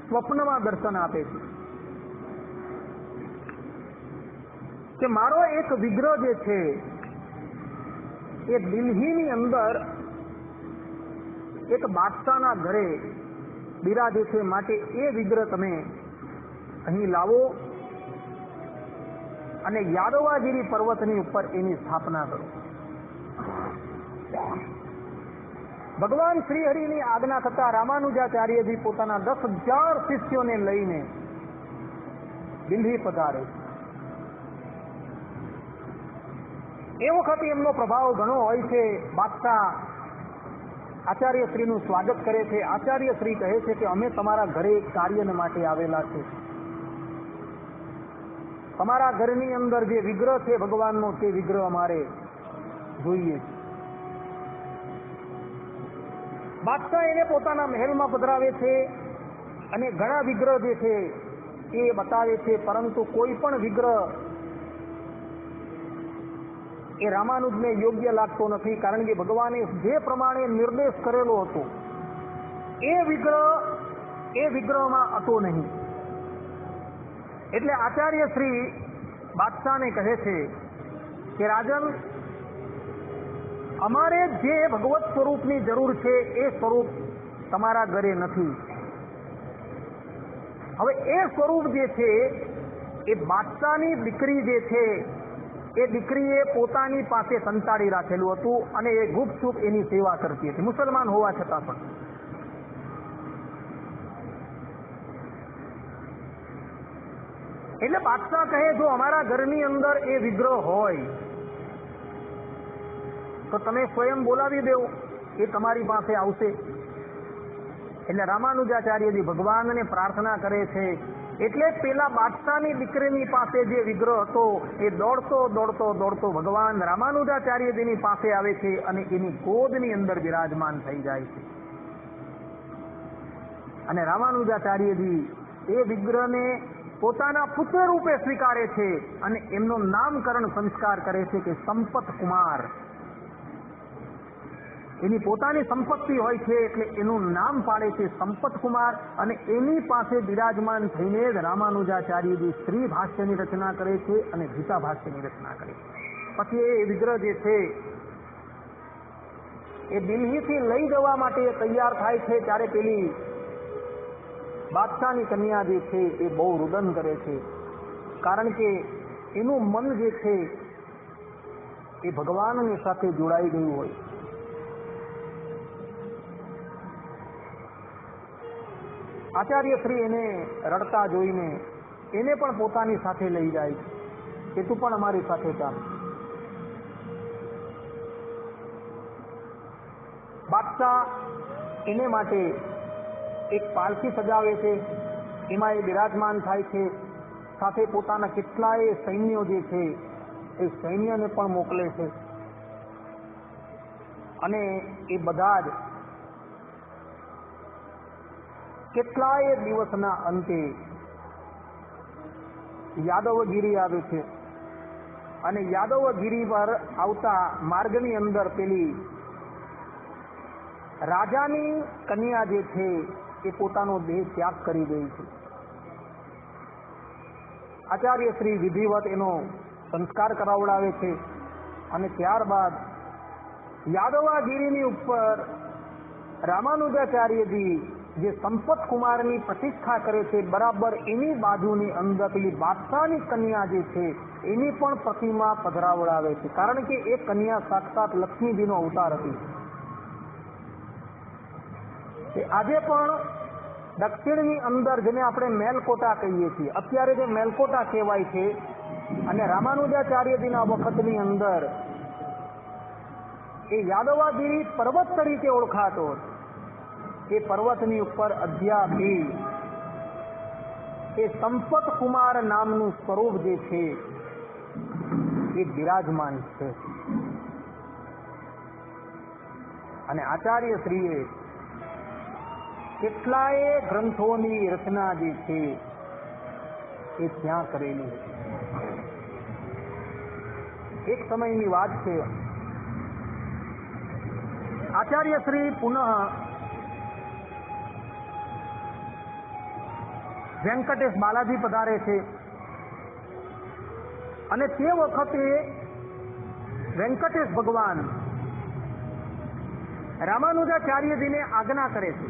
સ્વપ્નમાં દર્શન આપે છે કે મારો એક વિગ્રહ જે છે એ દિલ્હીની અંદર એક બાદશાહના ઘરે બિરાજે છે, માટે એ વિગ્રહ તમે અહીં લાવો અને યાદવાગીરી પર્વતની ઉપર એની સ્થાપના કરો. ભગવાન શ્રીહરિની આજ્ઞા થતા રામાનુજાચાર્યજી પોતાના 10,000 શિષ્યોને લઈને દિલ્હી પધારે. એ વખતે એમનો પ્રભાવ ઘણો હોય છે. બાદશાહ આચાર્યશ્રીનું સ્વાગત કરે છે. આચાર્યશ્રી કહે છે કે અમે તમારા ઘરે એક કાર્ય માટે આવેલા છે. તમારા ઘરની અંદર જે વિગ્રહ છે ભગવાનનો તે વિગ્રહ અમારે જોઈએ. બાદશાહ એને પોતાના મહેલમાં પધરાવે છે અને ઘણા વિગ્રહ જે છે એ બતાવે છે, પરંતુ કોઈ પણ વિગ્રહ એ રામાનુજને યોગ્ય લાગતો નથી. કારણ કે ભગવાને જે પ્રમાણે નિર્દેશ કરેલો હતો એ વિગ્રહમાં હતો નહીં. એટલે આચાર્ય શ્રી બાદશાહને કહે છે કે રાજન, અમારે જે ભગવત સ્વરૂપની જરૂર છે એ સ્વરૂપ તમારા ઘરે નથી. હવે એ સ્વરૂપ જે છે એ બાદશાહની દીકરી જે છે એ દીકરીએ પોતાની પાસે સંતાડી રાખેલું હતું અને એ ગુપચુપ એની સેવા કરતી હતી, મુસલમાન હોવા છતાં પણ. એટલે બાદશાહ કહે જો અમારા ઘરની અંદર એ વિગ્રહ હોય તો તમે સ્વયં બોલાવી દેવો, એ તમારી પાસે આવશે. એટલે રામાનુજાચાર્યજી ભગવાનને પ્રાર્થના કરે છે. એટલે પેલા બાદશાહની દીકરીની પાસે જે વિગ્રહ હતો એ દોડતો ભગવાન રામાનુજાચાર્યજીની પાસે આવે છે અને એની ગોદની અંદર બિરાજમાન થઈ જાય છે. અને રામાનુજાચાર્યજી એ વિગ્રહને પોતાના પુત્ર રૂપે સ્વીકારે છે અને એમનો નામકરણ સંસ્કાર કરે છે કે સંપત કુમાર. એની પોતાની સંપત્તિ હોય છે એટલે એનું નામ પાડે છે સંપત કુમાર. અને એની પાસે બિરાજમાન થઈને જ રામાનુજાચાર્યજી શ્રી ભાષ્યની રચના કરે છે અને ગીતા ભાષ્યની રચના કરે છે. પછી એ વિગ્રહ જે છે એ દિલ્હીથી લઈ જવા માટે તૈયાર થાય છે ત્યારે પેલી બાદશાહની કન્યા જે છે એ બહુ રુદન કરે છે, કારણ કે એનું મન જે છે એ ભગવાનની સાથે જોડાઈ ગયું હોય. આચાર્યશ્રી એને રડતા જોઈને એને પણ પોતાની સાથે લઈ જાય કે તું પણ અમારી સાથે ચાલ. બાદશાહ એને માટે એક પાલખી સજાવે છે, એમાં એ બિરાજમાન થાય છે. સાથે પોતાના કેટલાય સૈન્યો જે છે એ સૈન્યને પણ મોકલે છે અને એ બધા જ કેટલાય દિવસના અંતે યાદવગીરી આવે છે અને યાદવગીરી પર આવતા માર્ગની અંદર પેલી રાજાની કન્યા જે છે એ પોતાનો દેહ ત્યાગ કરી દે છે. આચાર્ય શ્રી વિધિવત એનો સંસ્કાર કરાવડાવે છે અને ત્યારબાદ યાદવાગીરીની ઉપર રામાનુજાચાર્યજી જે સંપત કુમારની પ્રતિષ્ઠા કરે છે, બરાબર એની બાજુની અંદર પેલી બાદશાહની કન્યા જે છે એની પણ પ્રતિમા પધરાવડાવે છે, કારણ કે એ કન્યા સાક્ષાત લક્ષ્મીજીનો અવતાર હતી. આજે પણ દક્ષિણની અંદર જેને આપણે મેલકોટા કહીએ છીએ, અત્યારે જે મેલકોટા કહેવાય છે, અને રામાનુજાચાર્યજીના વખતની અંદર એ યાદવાગીરી પર્વત તરીકે ઓળખાતો હતો. એ પર્વતની ઉપર અધ્યાથી એ સંપત કુમાર નામનું સ્વરૂપ જે છે એ બિરાજમાન છે. અને આચાર્ય શ્રીએ કેટલાય ગ્રંથોની રચના જે છે એ ત્યાં કરેલી હતી. એક સમયની વાત છે, આચાર્ય શ્રી પુનઃ વેંકટેશ બાલાજી પધારે છે અને તે વખતે વેંકટેશ ભગવાન રામાનુજાચાર્યજીને આજ્ઞા કરે છે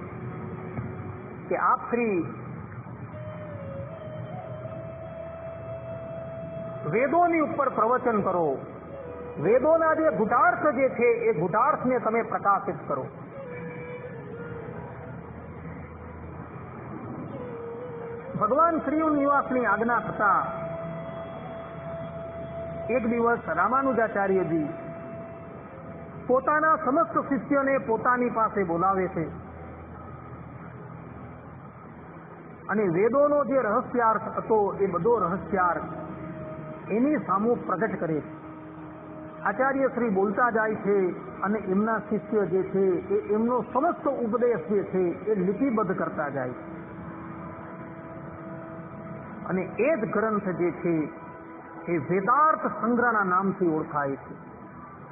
કે આપ શ્રી વેદોની ઉપર પ્રવચન કરો, વેદોના જે ગુઢાર્થ જે છે એ ગુઢાર્થને તમે પ્રકાશિત કરો. ભગવાન શ્રીનિવાસની આજ્ઞા થતા એક દિવસ રામાનુજાચાર્યજી પોતાના સમસ્ત શિષ્યોને પોતાની પાસે બોલાવે છે અને વેદોનો જે રહસ્યાર્થ હતો એ બધો રહસ્યાર્થ એની સામુ પ્રગટ કરે છે. આચાર્ય શ્રી બોલતા જાય છે અને એમના શિષ્ય જે છે એ એમનો સમસ્ત ઉપદેશ જે છે એ લિપિબદ્ધ કરતા જાય છે. અને એ જ ગ્રંથ જે છે એ વેદાર્થ સંગ્રહના નામથી ઓળખાય છે,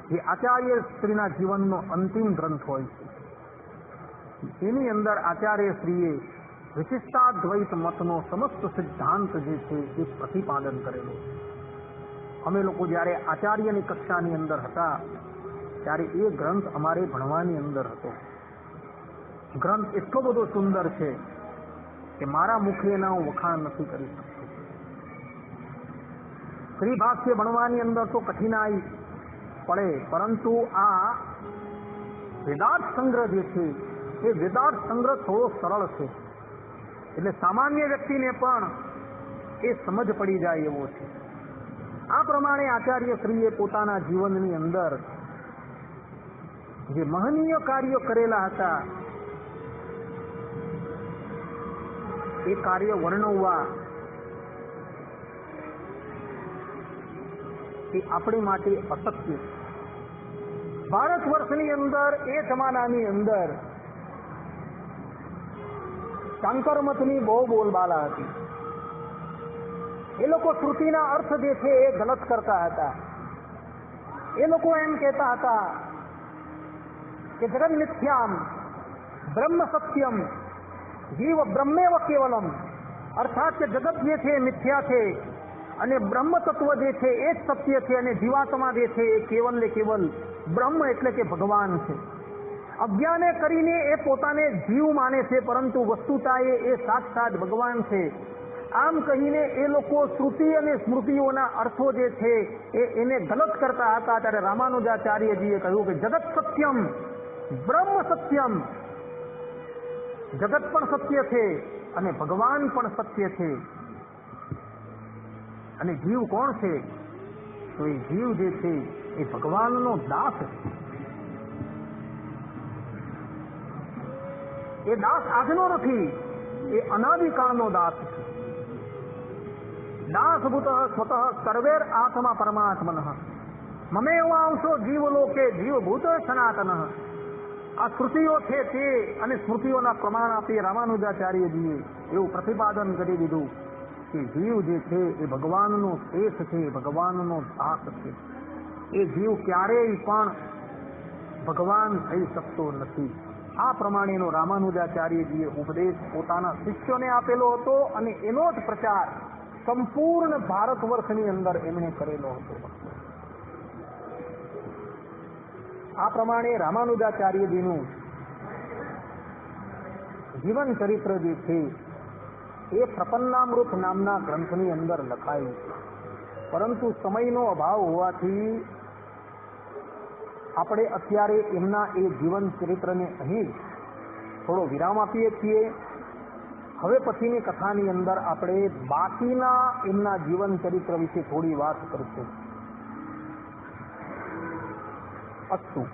જે આચાર્ય શ્રીના જીવનનો અંતિમ ગ્રંથ હોય છે. એની અંદર આચાર્ય શ્રીએ વિશિષ્ટાદ્વૈત મતનો સમસ્ત સિદ્ધાંત જે છે એ પ્રતિપાદન કરેલું. અમે લોકો જ્યારે આચાર્યની કક્ષાની અંદર હતા ત્યારે એ ગ્રંથ અમારે ભણવાની અંદર હતો. ગ્રંથ એટલો બધો સુંદર છે કે મારા મુખે એના હું વખાણ નથી કરી શકતો. શ્રી ભાષ્ય ભણવાની અંદર તો કઠિનાઈ પડે, પરંતુ આ વેદાર્થ સંગ્રહ જે છે એ વેદાર્થ સંગ્રહ થોડો સરળ છે, એટલે સામાન્ય વ્યક્તિને પણ એ સમજ પડી જાય એવો છે. આ પ્રમાણે આચાર્ય શ્રીએ પોતાના જીવનની અંદર જે મહનીય કાર્યો કરેલા હતા એ કાર્ય વર્ણવવા એ આપણી માટે અશક્ય છે. ભારત વર્ષની અંદર એ જમાનાની અંદર શાંકરમતની બહુ બોલબાલા હતી. એ લોકો શ્રુતિના અર્થ જે છે એ ગલત કરતા હતા. એ લોકો એમ કહેતા હતા કે જગત મિથ્યામ બ્રહ્મ સત્યમ જીવ બ્રહ્મેવ કેવલમ, અર્થાત કે જગત જે છે એ મિથ્યા છે અને બ્રહ્મ તત્વ જે છે એ જ સત્ય છે અને જીવાત્મા જે છે એ કેવલ ને કેવલ બ્રહ્મ એટલે કે ભગવાન છે. અજ્ઞાને કરીને એ પોતાને જીવ માને છે, પરંતુ વસ્તુતા એ સાક્ષાત ભગવાન છે. આમ કહીને એ લોકો શ્રુતિ અને સ્મૃતિઓના અર્થો જે છે એને ગલત કરતા હતા. ત્યારે રામાનુજાચાર્યજીએ કહ્યું કે જગત સત્યમ બ્રહ્મ સત્યમ, જગત પણ સત્ય છે અને ભગવાન પણ સત્ય છે. અને જીવ કોણ છે? તો એ જીવ જે છે એ ભગવાનનો દાસ છે. એ દાસ આજનો નથી, એ અનાદિકાળનો દાસ છે. દાસભૂત સ્વતઃ સર્વેર આત્મા પરમાત્મન. મમેવાંશો જીવલોકે જીવભૂત સનાતન. આ શ્રુતિઓ છે તે અને સ્મૃતિઓના પ્રમાણ આપી રામાનુજાચાર્યજીએ એવું પ્રતિપાદન કરી દીધું કે જીવ જે છે એ ભગવાનનો શેષ છે, ભગવાનનો દાસ છે. એ જીવ ક્યારેય પણ ભગવાન થઈ શકતો નથી. આ પ્રમાણેનો રામાનુજાચાર્યજીએ ઉપદેશ પોતાના શિષ્યોને આપેલો હતો અને એનો જ પ્રચાર સંપૂર્ણ ભારત વર્ષની અંદર એમણે કરેલો હતો. આ પ્રમાણે રામાનુજાચાર્યજીનું જીવન ચરિત્ર જે છે એ પ્રપન્નામૃત નામના ગ્રંથની અંદર લખાયું છે. પરંતુ સમયનો અભાવ હોવાથી આપણે અત્યારે એમના એ જીવન ચરિત્રને અહીં થોડો વિરામ આપીએ છીએ. હવે પછીની કથાની અંદર આપણે બાકીના એમના જીવન ચરિત્ર વિશે થોડી વાત કરશું. અસ્તુ.